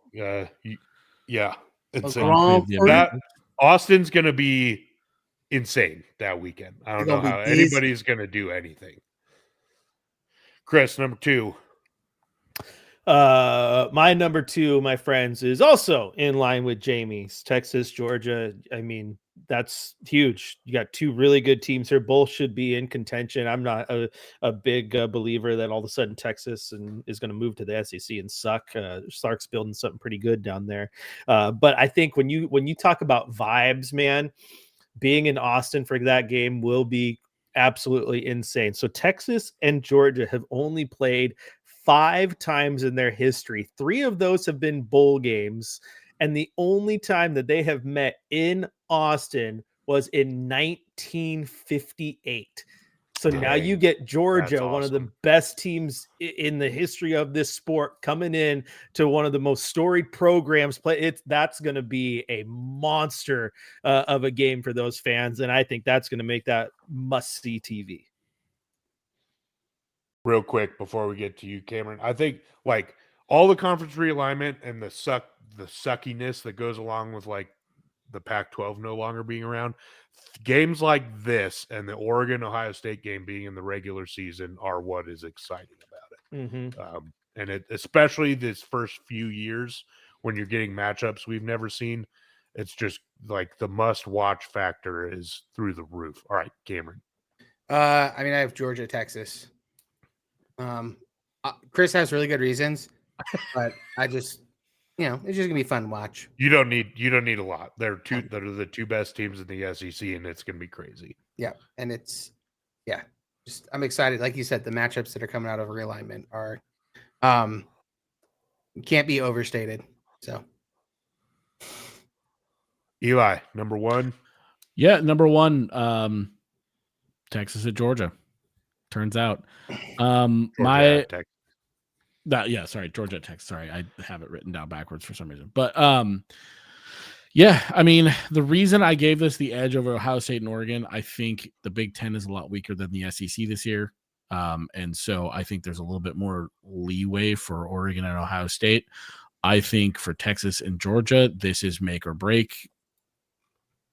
Yeah, insane. Austin's gonna be insane that weekend. I don't know how anybody's gonna do anything. Chris, number 2. My number 2, my friends, is also in line with Jamie's. Texas, Georgia. I mean, that's huge. You got 2 really good teams here. Both should be in contention. I'm not a big believer that all of a sudden Texas is going to move to the SEC and suck. Sark's building something pretty good down there. But I think when you talk about vibes, man, being in Austin for that game will be absolutely insane. So Texas and Georgia have only played 5 times in their history. 3 of those have been bowl games. And the only time that they have met in Austin was in 1958. So now you get Georgia, awesome. One of the best teams in the history of this sport, coming in to one of the most storied programs. That's going to be a monster of a game for those fans. And I think that's going to make that must-see TV. Real quick before we get to you, Cameron, I think all the conference realignment and the suckiness that goes along with the Pac-12 no longer being around, games like this and the Oregon-Ohio State game being in the regular season are what is exciting about it. Mm-hmm. And especially this first few years when you're getting matchups we've never seen, it's just the must-watch factor is through the roof. All right, Cameron. I have Georgia, Texas. Chris has really good reasons, but I just, it's just gonna be fun to watch. You don't need a lot. They're the 2 best teams in the SEC, and it's gonna be crazy. Yeah, and I'm excited. Like you said, the matchups that are coming out of realignment are, can't be overstated. So, Eli, number 1. Yeah, number 1. Texas at Georgia. Turns out, Georgia at Texas. Sorry, I have it written down backwards for some reason. But Yeah, I mean, the reason I gave this the edge over Ohio State and Oregon, I think the Big Ten is a lot weaker than the SEC this year. And so I think there's a little bit more leeway for Oregon and Ohio State. I think for Texas and Georgia, this is make or break.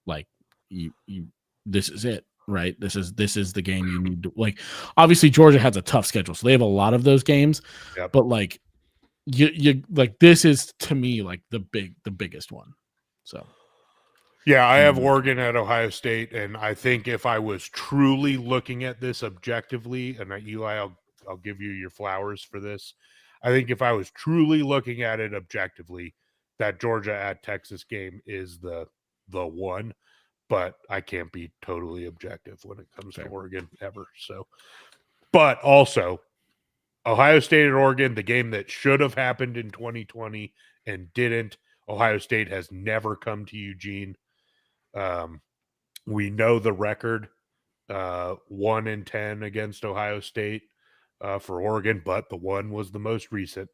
Like this is it, right? This is the game you need to like. Obviously, Georgia has a tough schedule, so they have a lot of those games. Yep. But like, you like this is to me like the biggest one. So. Yeah, I have Oregon at Ohio State, and I think if I was truly looking at this objectively, and Eli, I'll give you your flowers for this. I think if I was truly looking at it objectively, that Georgia at Texas game is the one, but I can't be totally objective when it comes to Oregon ever. So, but also Ohio State and Oregon, the game that should have happened in 2020 and didn't. Ohio State has never come to Eugene. We know the record, 1-10 against Ohio State for Oregon, but the one was the most recent.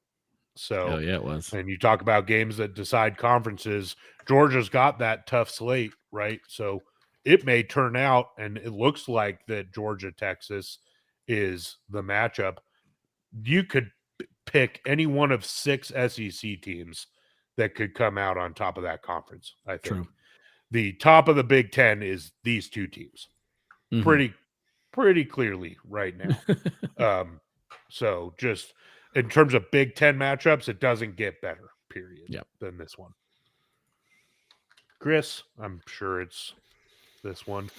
So, yeah, it was. And you talk about games that decide conferences. Georgia's got that tough slate, right? So it may turn out, and it looks like that Georgia Texas is the matchup. You could pick any one of 6 SEC teams that could come out on top of that conference. I think. True. The top of the Big Ten is these 2 teams, pretty clearly right now. So just in terms of Big Ten matchups, it doesn't get better, period, than this one. Chris, I'm sure it's this one.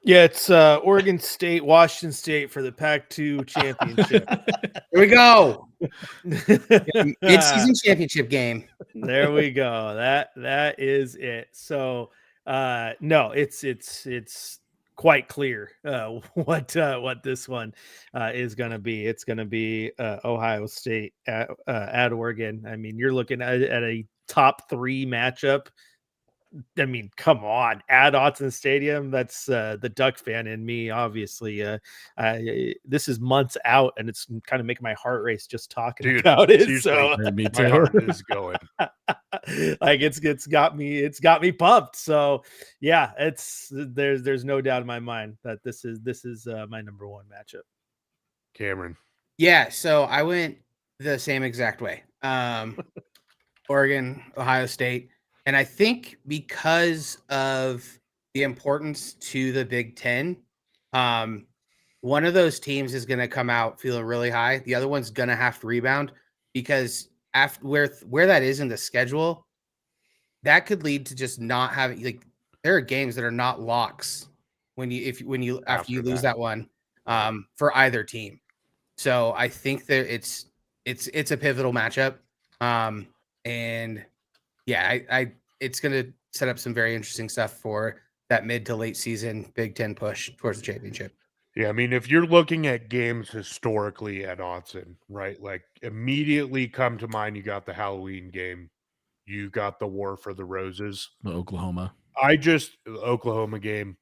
Yeah, it's Oregon State, Washington State for the Pac-2 championship. Here we go. Mid-season championship game. There we go. That is it. So no, it's quite clear what this one is going to be. It's going to be Ohio State at Oregon. I mean, you're looking at a top 3 matchup. I mean, come on, at Autzen Stadium. That's the Duck fan in me, obviously. This is months out, and it's kind of making my heart race just talking about it. So me too. My heart is going. Like it's got me pumped. So yeah, there's no doubt in my mind that this is my number 1 matchup. Cameron. Yeah, so I went the same exact way. Oregon, Ohio State. And I think because of the importance to the Big Ten, one of those teams is going to come out feeling really high. The other one's going to have to rebound because after where that is in the schedule, that could lead to just not having there are games that are not locks after you lose that one for either team. So I think that it's a pivotal matchup, and yeah, it's going to set up some very interesting stuff for that mid to late season Big Ten push towards the championship. Yeah, I mean, if you're looking at games historically at Autzen, right, like immediately come to mind, you got the Halloween game, you got the War for the Roses, the Oklahoma game,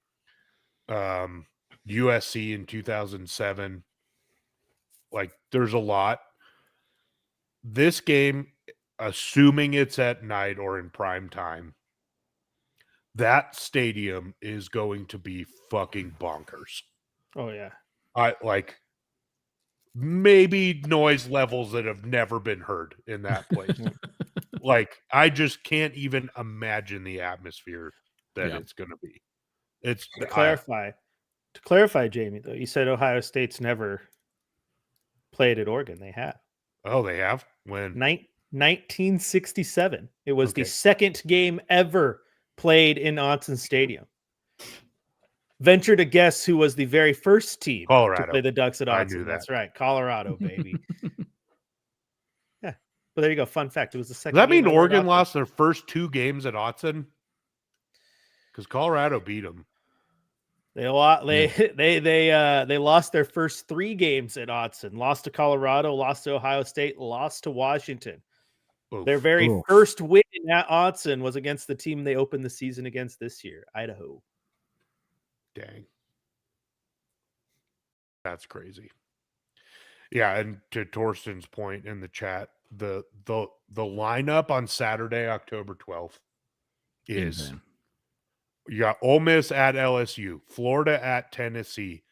USC in 2007. Like, there's a lot. This game, assuming it's at night or in prime time, that stadium is going to be fucking bonkers. Oh yeah. I like maybe noise levels that have never been heard in that place. Like, I just can't even imagine the atmosphere that it's going to be. It's to clarify, Jamie, though, you said Ohio State's never played at Oregon. They have. Oh, they have? When? 1967. It was the second game ever played in Autzen Stadium. Venture to guess who was the very first team Colorado. to play the Ducks at Autzen. That's right. Colorado, baby. Yeah. Well, there you go. Fun fact. It was the second. Does that mean Oregon lost their first 2 games at Autzen? Because Colorado beat them. They lost their first 3 games at Autzen. Lost to Colorado, lost to Ohio State, lost to Washington. Oof. Their very first win at Autzen was against the team they opened the season against this year, Idaho. Dang. That's crazy. Yeah, and to Torsten's point in the chat, the lineup on Saturday, October 12th is Insane. you got Ole Miss at LSU, Florida at Tennessee,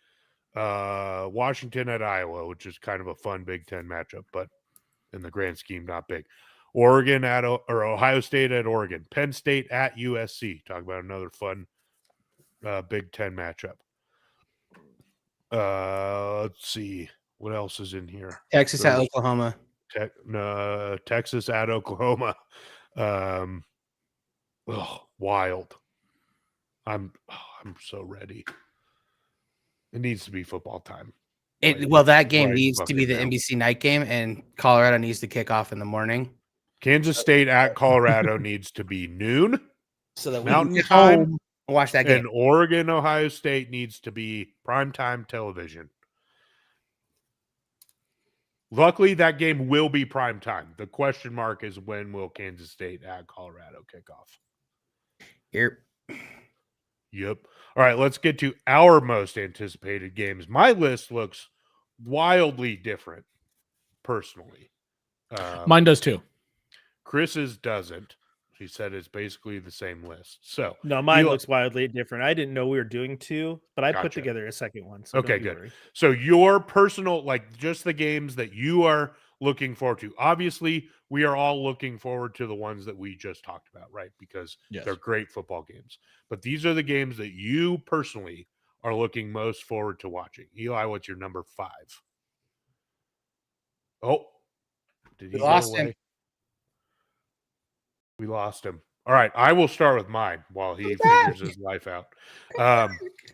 Washington at Iowa, which is kind of a fun Big Ten matchup, but in the grand scheme, not big. Oregon or Ohio State at Oregon, Penn State at USC. Talk about another fun Big Ten matchup. Let's see what else is in here. Texas at Oklahoma. Texas at Oklahoma. Wild. I'm so ready. It needs to be football time. That game needs to be the NBC night game, and Colorado needs to kick off in the morning. Kansas State at Colorado needs to be noon, so that Mountain we can time. Watch that game. And Oregon, Ohio State needs to be primetime television. Luckily, that game will be primetime. The question mark is when will Kansas State at Colorado kick off? Here. Yep. All right, let's get to our most anticipated games. My list looks wildly different, personally. Mine does too. Chris's doesn't. He said it's basically the same list. So no, mine looks wildly different. I didn't know we were doing two, but I put together a second one. So okay, good. Worry. So your personal, like just the games that you are looking forward to. Obviously, we are all looking forward to the ones that we just talked about, right? Because they're great football games. But these are the games that you personally are looking most forward to watching. Eli, what's your number 5? Oh, did he lost him? We lost him. All right, I will start with mine while he figures his life out. I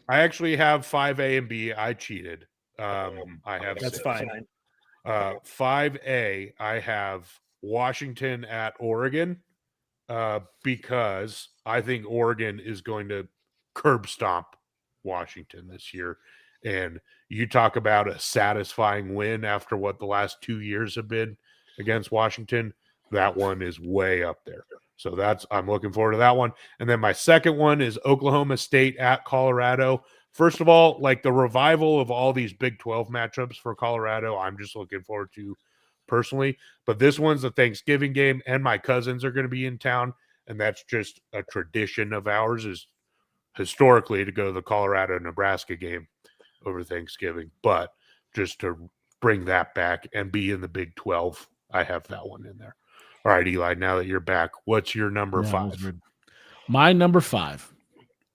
actually have 5A and B. I cheated. I have that's 6. fine. 5A, I have Washington at Oregon because I think Oregon is going to curb stomp Washington this year. And you talk about a satisfying win after what the last 2 years have been against Washington. That one is way up there. So I'm looking forward to that one. And then my second one is Oklahoma State at Colorado. First of all, like the revival of all these Big 12 matchups for Colorado, I'm just looking forward to personally. But this one's a Thanksgiving game, and my cousins are going to be in town. And that's just a tradition of ours is historically to go to the Colorado-Nebraska game over Thanksgiving. But just to bring that back and be in the Big 12, I have that one in there. All right, Eli, now that you're back, what's your number 5? My number 5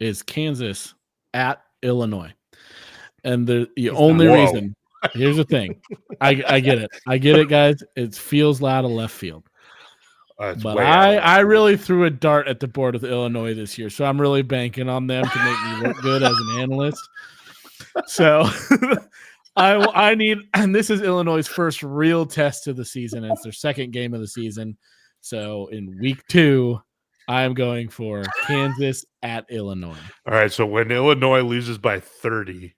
is Kansas at Illinois. And the only reason, here's the thing. I get it. I get it, guys. It feels loud of left field. But I really threw a dart at the board with Illinois this year, so I'm really banking on them to make me look good as an analyst. So I need, and this is Illinois' first real test of the season. It's their second game of the season. So in week 2, I'm going for Kansas at Illinois. All right. So when Illinois loses by 30,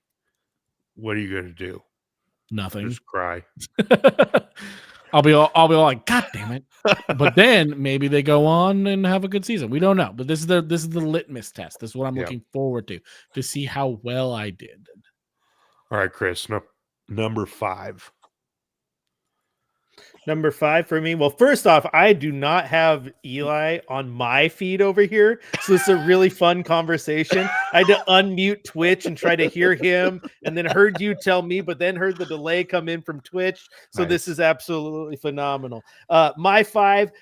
what are you going to do? Nothing. Just cry. I'll be all like, God damn it. But then maybe they go on and have a good season. We don't know. But this is the litmus test. This is what I'm looking forward to see how well I did. All right, Chris, number 5. Number 5 for me. Well, first off, I do not have Eli on my feed over here. So it's a really fun conversation. I had to unmute Twitch and try to hear him and then heard you tell me, but then heard the delay come in from Twitch. So nice. This is absolutely phenomenal. My 5,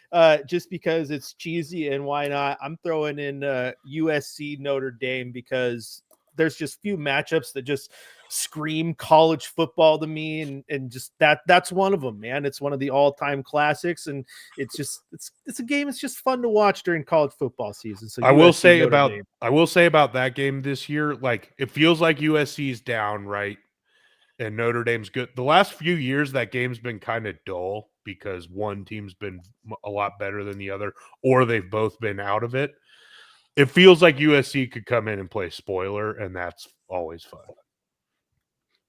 just because it's cheesy and why not, I'm throwing in USC Notre Dame because there's just few matchups that just scream college football to me, and just that's one of them, man. It's one of the all-time classics, and it's a game. It's just fun to watch during college football season. So I will say about that game this year, like it feels like USC's down, right? And Notre Dame's good. The last few years, that game's been kind of dull because one team's been a lot better than the other, or they've both been out of it. It feels like USC could come in and play spoiler, and that's always fun.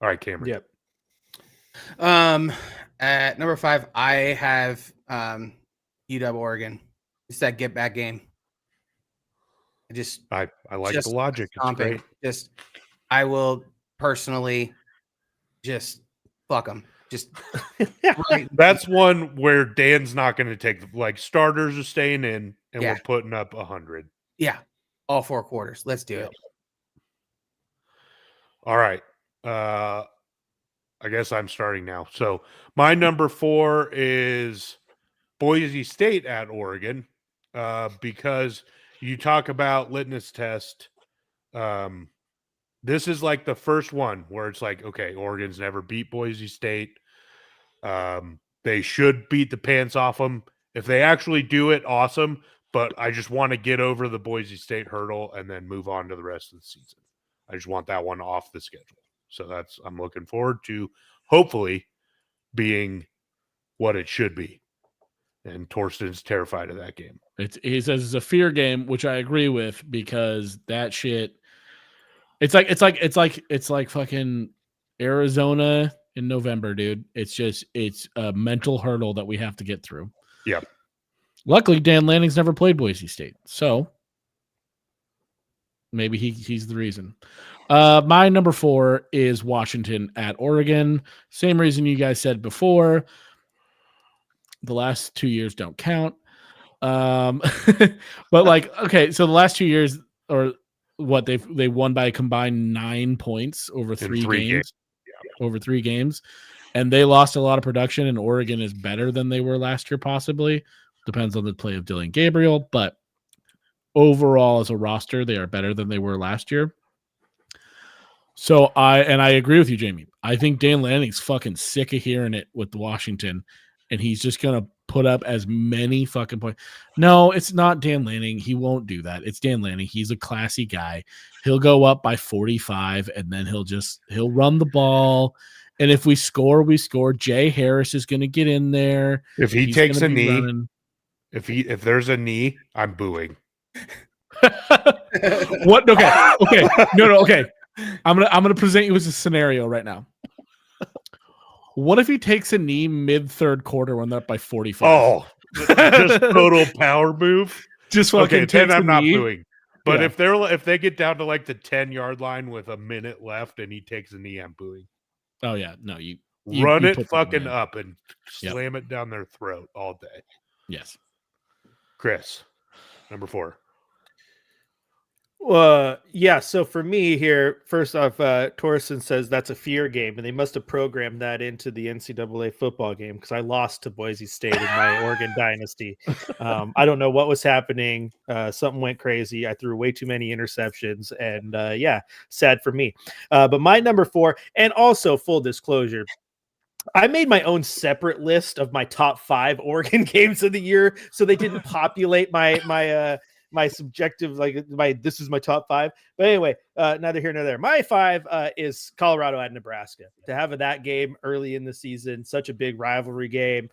All right, Cameron. Yep. At number 5, I have UW Oregon. It's that get back game. I like the logic. It's great. I will personally just fuck them. Just Right. That's one where Dan's not going to take like starters are staying in, and Yeah. we're putting up 100. Yeah, all 4 quarters. Let's do it. All right. I guess I'm starting now. So my number 4 is Boise State at Oregon, because you talk about litmus test. This is like the first one where it's like, okay, Oregon's never beat Boise State. They should beat the pants off them. If they actually do it, awesome. But I just want to get over the Boise State hurdle and then move on to the rest of the season. I just want that one off the schedule. So I'm looking forward to hopefully being what it should be. And Torsten's terrified of that game. He says it's a fear game, which I agree with, because that shit. It's like fucking Arizona in November, dude. It's a mental hurdle that we have to get through. Yep. Luckily, Dan Lanning's never played Boise State, so maybe he's the reason. My number 4 is Washington at Oregon. Same reason you guys said before. The last 2 years don't count. But like, okay, so the last 2 years, or what, they won by a combined 9 points over 3 games. Yeah. Over 3 games. And they lost a lot of production, and Oregon is better than they were last year, possibly. Depends on the play of Dylan Gabriel, but overall as a roster, they are better than they were last year. So I agree with you, Jamie. I think Dan Lanning's fucking sick of hearing it with Washington, and he's just gonna put up as many fucking points. No, it's not Dan Lanning. He won't do that. It's Dan Lanning. He's a classy guy. He'll go up by 45, and then he'll run the ball. And if we score, we score. Jay Harris is gonna get in there. If he He's takes a gonna be knee, running. if there's a knee, I'm booing. What? Okay. No. Okay. I'm gonna present you with a scenario right now. What if he takes a knee mid third quarter when they're up by 45? Oh, just total power move. Just fucking Okay, then takes a I'm not knee. booing. But Yeah. if they get down to like the 10-yard line with a minute left and he takes a knee, I'm booing. Oh yeah, no, you Run you it put them fucking in. up and Yep. slam it down their throat all day. Yes. Chris, number 4. Yeah. So for me here, first off, Torsten says that's a fear game, and they must have programmed that into the NCAA football game because I lost to Boise State in my Oregon dynasty. I don't know what was happening. Something went crazy. I threw way too many interceptions, and yeah, sad for me. But my number 4, and also full disclosure, I made my own separate list of my top 5 Oregon games of the year, so they didn't populate my subjective, like this is my top 5. But anyway, neither here nor there. My 5 is Colorado at Nebraska. To have that game early in the season, such a big rivalry game.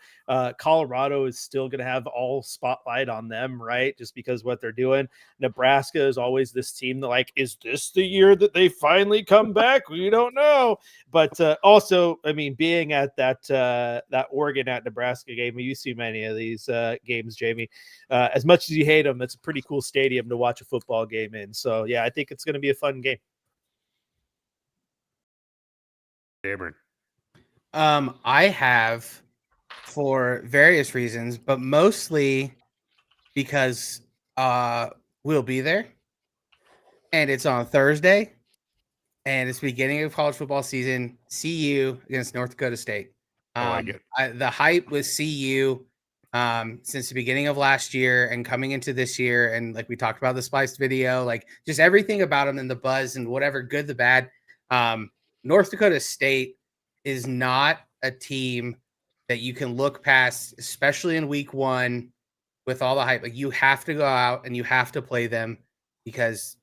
Colorado is still going to have all spotlight on them, right? Just because what they're doing. Nebraska is always this team that, like, is this the year that they finally come back? We don't know. But also, I mean, being at that Oregon at Nebraska game, you see many of these games, Jamie. As much as you hate them, it's a pretty cool stadium to watch a football game in. So yeah, I think it's going to be a fun game. Cameron. I have, for various reasons, but mostly because we'll be there, and it's on Thursday, and it's the beginning of college football season. CU against North Dakota State. I like it. The hype with CU since the beginning of last year and coming into this year, and like we talked about the spliced video, like just everything about them and the buzz and whatever, good, the bad. North Dakota State is not a team that you can look past, especially in week 1 with all the hype. Like, you have to go out and you have to play them because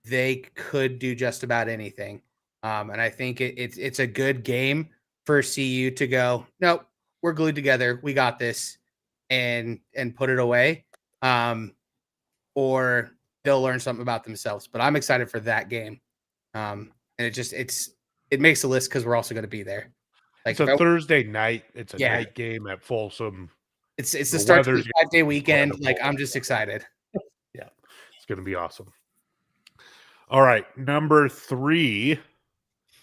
they could do just about anything. And I think it's a good game for CU to go, nope, we're glued together, we got this, and put it away. Or they'll learn something about themselves. But I'm excited for that game. And it makes the list because we're also going to be there. Like, it's a Thursday night. It's a night game at Folsom. It's the start of the 5-day weekend. Like, I'm just excited. Yeah, it's going to be awesome. All right, number 3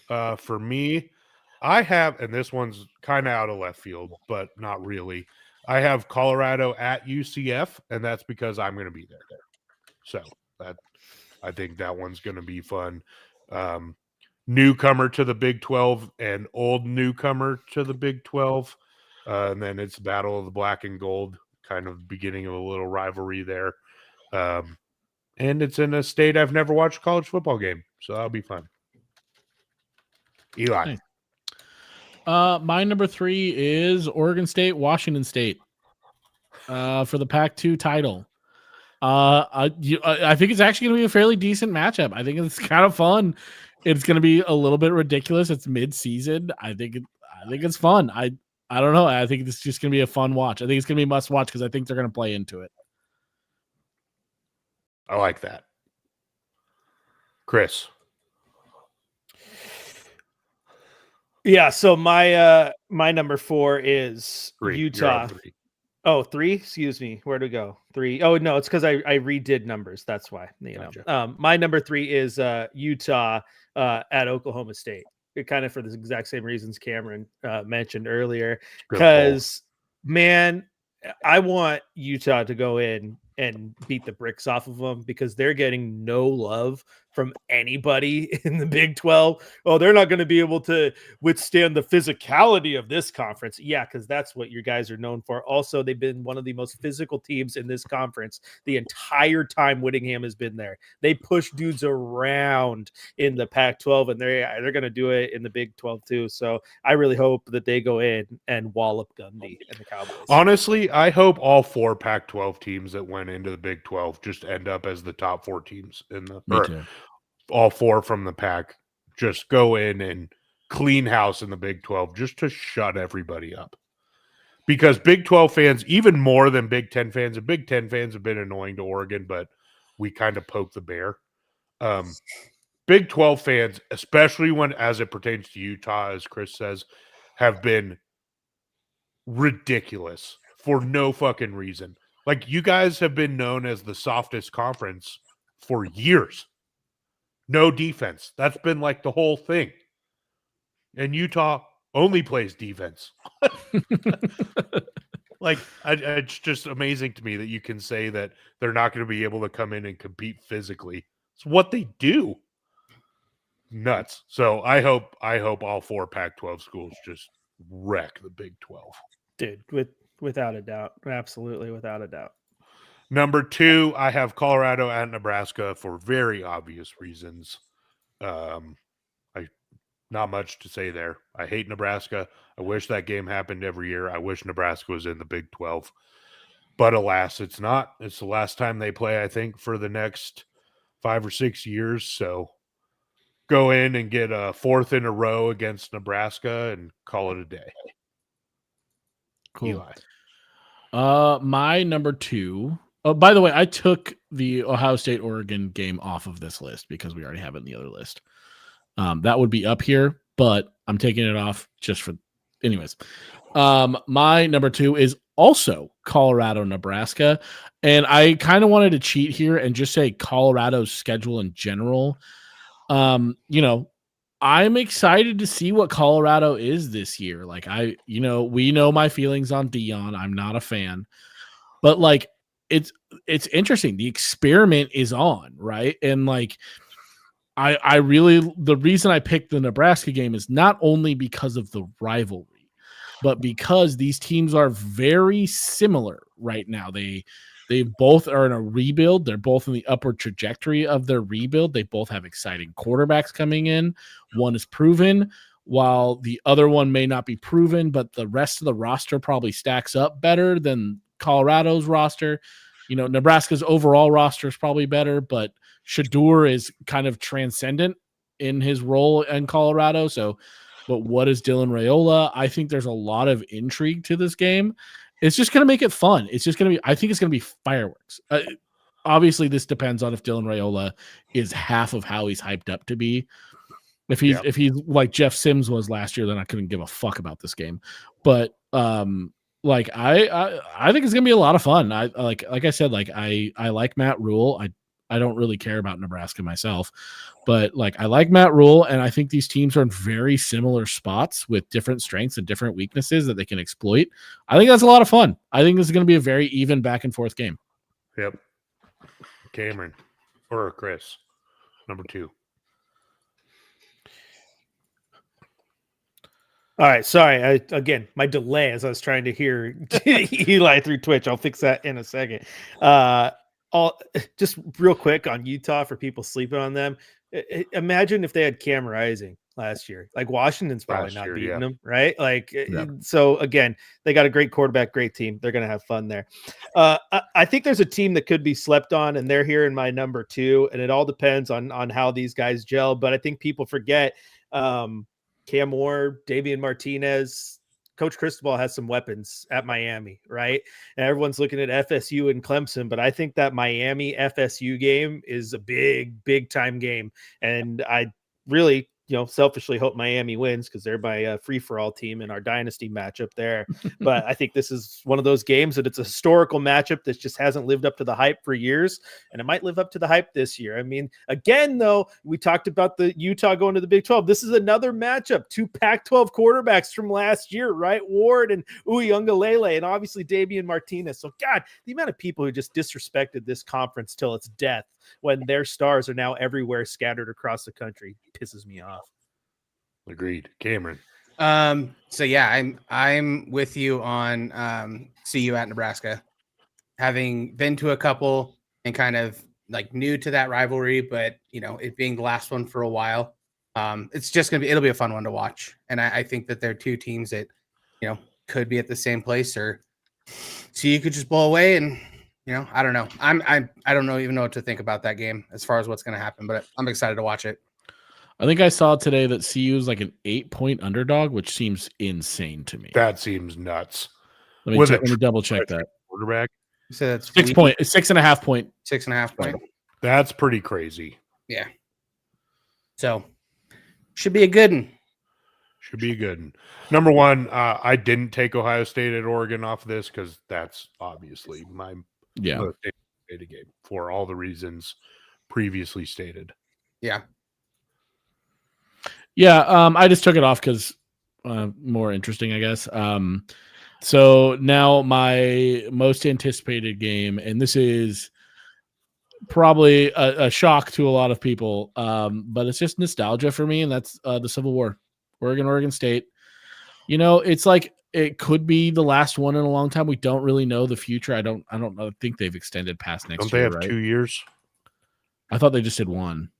for me, I have, and this one's kind of out of left field, but not really. I have Colorado at UCF, and that's because I'm going to be there. So I think that one's going to be fun. Newcomer to the Big 12 and old newcomer to the Big 12. And then it's Battle of the Black and Gold, kind of beginning of a little rivalry there. And it's in a state I've never watched a college football game, so that'll be fun. Eli. Nice. My number 3 is Oregon State, Washington State for the Pac-2 title. I think it's actually going to be a fairly decent matchup. I think it's kind of fun. It's going to be a little bit ridiculous. It's mid-season. I think it's fun. I don't know. I think it's just going to be a fun watch. I think it's going to be a must watch because I think they're going to play into it. I like that. Chris. Yeah, so my number 4 is 3. Utah. 3. Oh, 3? Excuse me. Where'd it go? 3. Oh, no, it's because I redid numbers. That's why. Gotcha. My number 3 is Utah at Oklahoma State. Kind of for the exact same reasons Cameron mentioned earlier. Because, man, I want Utah to go in and beat the bricks off of them because they're getting no love from anybody in the Big 12. Oh, they're not going to be able to withstand the physicality of this conference. Yeah, because that's what you guys are known for. Also, they've been one of the most physical teams in this conference the entire time Whittingham has been there. They push dudes around in the Pac-12, and they're going to do it in the Big 12 too. So I really hope that they go in and wallop Gundy and the Cowboys. Honestly, I hope all 4 Pac-12 teams that went into the Big 12 just end up as the top 4 teams in the Me too. All 4 from the Pac just go in and clean house in the Big 12 just to shut everybody up. Because Big 12 fans, even more than Big 10 fans, and Big 10 fans have been annoying to Oregon, but we kind of poke the bear. Big 12 fans, especially when as it pertains to Utah, as Chris says, have been ridiculous for no fucking reason. Like, you guys have been known as the softest conference for years. No defense. That's been like the whole thing. And Utah only plays defense. Like, it's just amazing to me that you can say that they're not going to be able to come in and compete physically. It's what they do. Nuts. So I hope all 4 Pac-12 schools just wreck the Big 12. Dude, without a doubt. Absolutely, without a doubt. Number 2, I have Colorado and Nebraska for very obvious reasons. Not much to say there. I hate Nebraska. I wish that game happened every year. I wish Nebraska was in the Big 12. But alas, it's not. It's the last time they play, I think, for the next 5 or 6 years. So go in and get a 4th in a row against Nebraska and call it a day. Cool. Eli. My number 2. Oh, by the way, I took the Ohio State Oregon game off of this list because we already have it in the other list. That would be up here, but I'm taking it off just for, anyways. My number 2 is also Colorado, Nebraska, and I kind of wanted to cheat here and just say Colorado's schedule in general. I'm excited to see what Colorado is this year. Like, we know my feelings on Dion. I'm not a fan, but like, it's interesting. The experiment is on, right? And like, I really, the reason I picked the Nebraska game is not only because of the rivalry, but because these teams are very similar right now. They both are in a rebuild. They're both in the upward trajectory of their rebuild. They both have exciting quarterbacks coming in. One is proven, while the other one may not be proven, but the rest of the roster probably stacks up better than Colorado's roster. Nebraska's overall roster is probably better, but Shedeur is kind of transcendent in his role in Colorado. So, but what is Dylan Raiola? I think there's a lot of intrigue to this game. It's just going to make it fun. It's just going to be, I think it's going to be fireworks. Obviously, this depends on if Dylan Raiola is half of how he's hyped up to be. If he's like Jeff Sims was last year, then I couldn't give a fuck about this game. But I think it's gonna be a lot of fun. I like I said, like I like Matt Rule. I don't really care about Nebraska myself, but like I like Matt Rule, and I think these teams are in very similar spots with different strengths and different weaknesses that they can exploit. I think that's a lot of fun. I think this is going to be a very even back and forth game. Yep. Cameron or Chris, number 2. All right, sorry. Again, my delay as I was trying to hear Eli through Twitch. I'll fix that in a second. Just real quick on Utah for people sleeping on them. Imagine if they had Cam Rising last year. Like Washington's probably not beating them, right? Like, so again, they got a great quarterback, great team. They're going to have fun there. I think there's a team that could be slept on, and they're here in my number 2, and it all depends on how these guys gel. But I think people forget Cam Moore, Davian Martinez, Coach Cristobal has some weapons at Miami, right? And everyone's looking at FSU and Clemson, but I think that Miami FSU game is a big time game. And I really, selfishly hope Miami wins because they're my free-for-all team in our dynasty matchup there. But I think this is one of those games that it's a historical matchup that just hasn't lived up to the hype for years, and it might live up to the hype this year. I mean, again, though, we talked about the Utah going to the Big 12. This is another matchup, 2 Pac-12 quarterbacks from last year, right? Ward and Uiagalelei, and obviously Davian Martinez. So, God, the amount of people who just disrespected this conference till its death when their stars are now everywhere scattered across the country pisses me off. Agreed. Cameron. So yeah, I'm with you on CU at Nebraska. Having been to a couple and kind of like new to that rivalry, but it being the last one for a while, it's just it'll be a fun one to watch. And I think that they're 2 teams that could be at the same place, or CU could just blow away, and I don't know. I don't even know what to think about that game as far as what's going to happen, but I'm excited to watch it. I think I saw today that CU is like an 8-point underdog, which seems insane to me. That seems nuts. Let me double check that. Quarterback. You said that's 6.5 point. 6.5 point. That's pretty crazy. Yeah. So should be a good one. Should be a good one. Number 1, I didn't take Ohio State at Oregon off of this because that's obviously my most anticipated game for all the reasons previously stated. Yeah. Yeah, I just took it off because more interesting, I guess. So now my most anticipated game, and this is probably a shock to a lot of people, but it's just nostalgia for me, and that's the Civil War, Oregon State. It's like it could be the last one in a long time. We don't really know the future. I don't know. I think they've extended past next year. Don't they have 2 years? I thought they just did 1.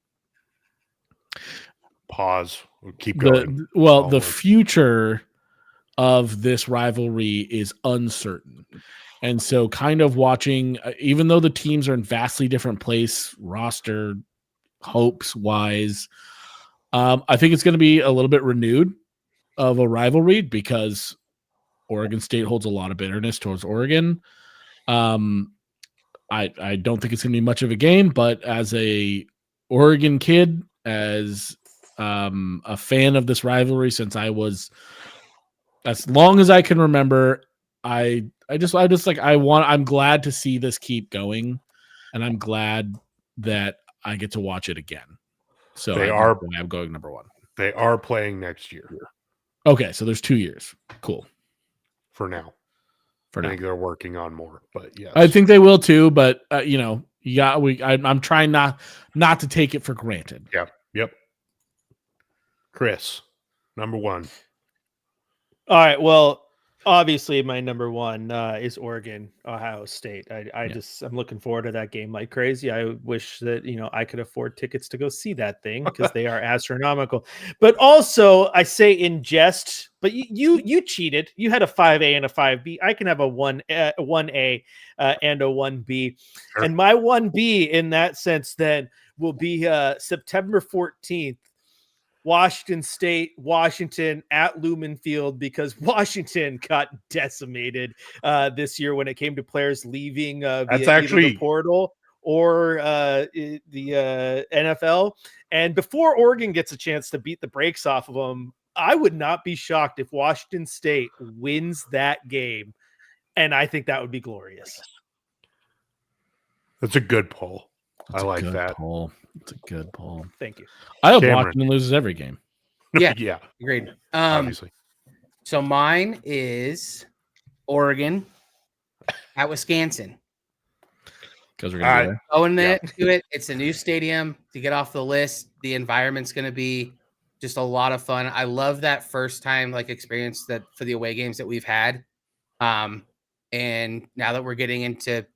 Pause. We'll keep going. The future of this rivalry is uncertain. And so kind of watching, even though the teams are in vastly different place, roster, hopes wise, I think it's going to be a little bit renewed of a rivalry because Oregon State holds a lot of bitterness towards Oregon. I don't think it's going to be much of a game, but as a Oregon kid, as a fan of this rivalry since I was as long as I can remember, I'm glad to see this keep going, and I'm glad that I get to watch it again. So I'm going number 1. They are playing next year. Okay, so there's 2 years. Cool. For now. I think they're working on more, but yes. I think they will too, but I'm trying not to take it for granted. Yep. Chris, number 1. All right. Well, obviously my number 1 is Oregon, Ohio State. I'm looking forward to that game like crazy. I wish that, I could afford tickets to go see that thing because they are astronomical. But also I say in jest, but you cheated. You had a 5A and a 5B. I can have a 1A and a 1B. Sure. And my 1B in that sense then will be September 14th. Washington State, Washington at Lumen Field, because Washington got decimated this year when it came to players leaving via the portal or the NFL. And before Oregon gets a chance to beat the brakes off of them, I would not be shocked if Washington State wins that game. And I think that would be glorious. That's a good poll. That's I a like good that. Poll. It's a good poll. Thank you. I hope Cameron. Washington loses every game. Yeah. Yeah, Agreed. obviously. So mine is Oregon at Wisconsin. Because we're All gonna right. be there. Going Yeah. to it. It's a new stadium to get off the list. The environment's going to be just a lot of fun. I love that first time experience that for the away games that we've had. And now that we're getting into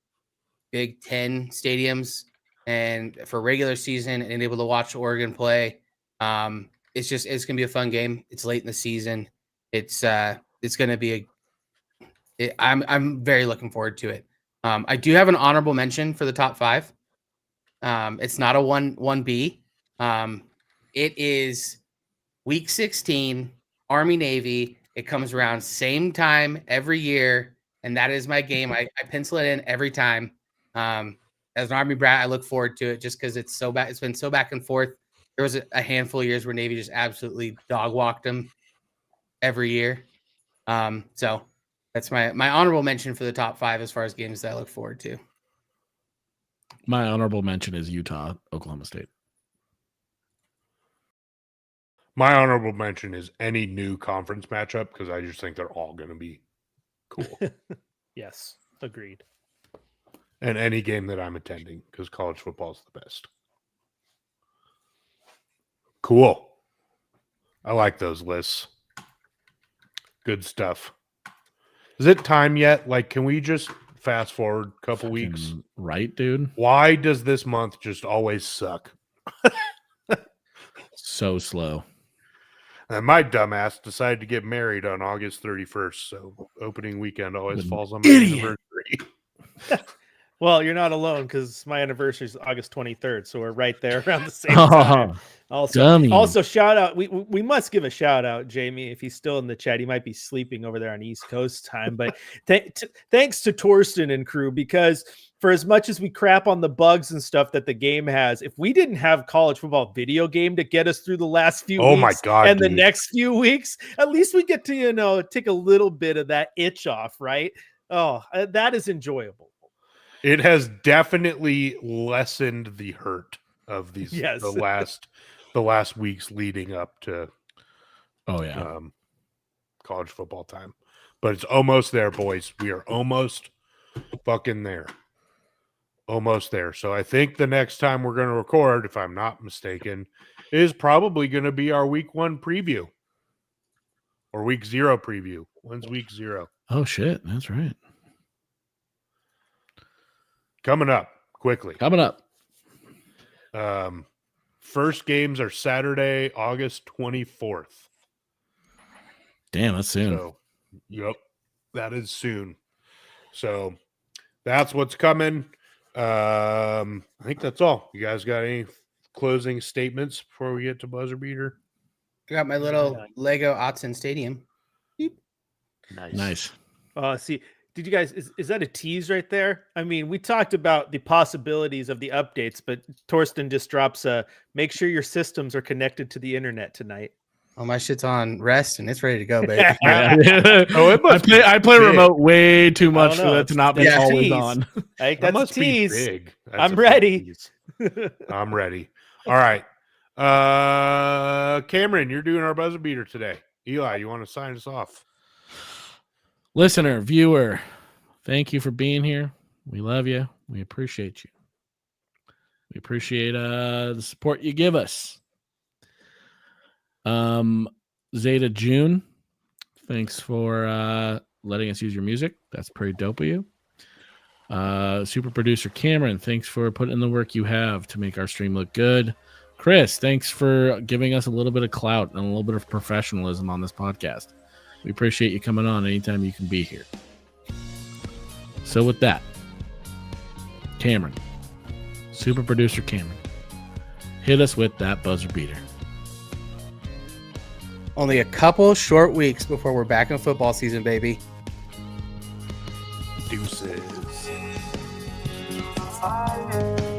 Big Ten stadiums and for regular season and able to watch Oregon play, it's going to be a fun game. It's late in the season. It's going to be I'm very looking forward to it. I do have an honorable mention for the top 5. It's not a 1B. It is week 16, Army Navy. It comes around same time every year, and that is my game. I pencil it in every time. As an Army brat, I look forward to it just because it's so bad. It's been so back and forth. There was a handful of years where Navy just absolutely dog walked them every year. So that's my honorable mention for the top 5 as far as games that I look forward to. My honorable mention is Utah, Oklahoma State. My honorable mention is any new conference matchup because I just think they're all going to be cool. Yes, agreed. And any game that I'm attending because college football is the best. Cool. I like those lists. Good stuff. Is it time yet? Can we just fast forward a couple weeks? Right, dude? Why does this month just always suck? So slow. And my dumbass decided to get married on August 31st. So opening weekend always What an falls on my idiot. anniversary. Well, you're not alone because my anniversary is August 23rd, so we're right there around the same time. Also, shout out. We must give a shout out, Jamie, if he's still in the chat. He might be sleeping over there on East Coast time. But thanks to Torsten and crew, because for as much as we crap on the bugs and stuff that the game has, if we didn't have college football video game to get us through the last few weeks, my God, and dude. the next few weeks, at least we get to take a little bit of that itch off, right? Oh, that is enjoyable. It has definitely lessened the hurt of these Yes. the last weeks leading up to college football time. But it's almost there, boys. We are almost fucking there. Almost there. So I think the next time we're going to record, if I'm not mistaken, is probably going to be our week 1 preview or week 0 preview. When's week 0? Oh, shit. That's right. Coming up quickly. Coming up. First games are Saturday, August 24th. Damn, that's soon. So, yep, that is soon. So that's what's coming. I think that's all. You guys got any closing statements before we get to buzzer beater? I got my little Lego Autzen Stadium. Beep. Nice. See, did you guys, is that a tease right there? I mean, we talked about the possibilities of the updates, but Torsten just drops make sure your systems are connected to the internet tonight. Oh, my shit's on rest and it's ready to go, baby. I play remote way too much for that to not be always tease. on. Like, That that's a must be tease. big. That's I'm a big ready. tease. I'm ready. All right. Cameron, you're doing our buzzer beater today. Eli, you want to sign us off? Listener, viewer, thank you for being here. We love you. We appreciate you. We appreciate the support you give us. Zeta June, thanks for letting us use your music. That's pretty dope of you. Super producer Cameron, thanks for putting in the work you have to make our stream look good. Chris, thanks for giving us a little bit of clout and a little bit of professionalism on this podcast. We appreciate you coming on anytime you can be here. So with that, Cameron, super producer Cameron, hit us with that buzzer beater. Only a couple short weeks before we're back in football season, baby. Deuces. Fire.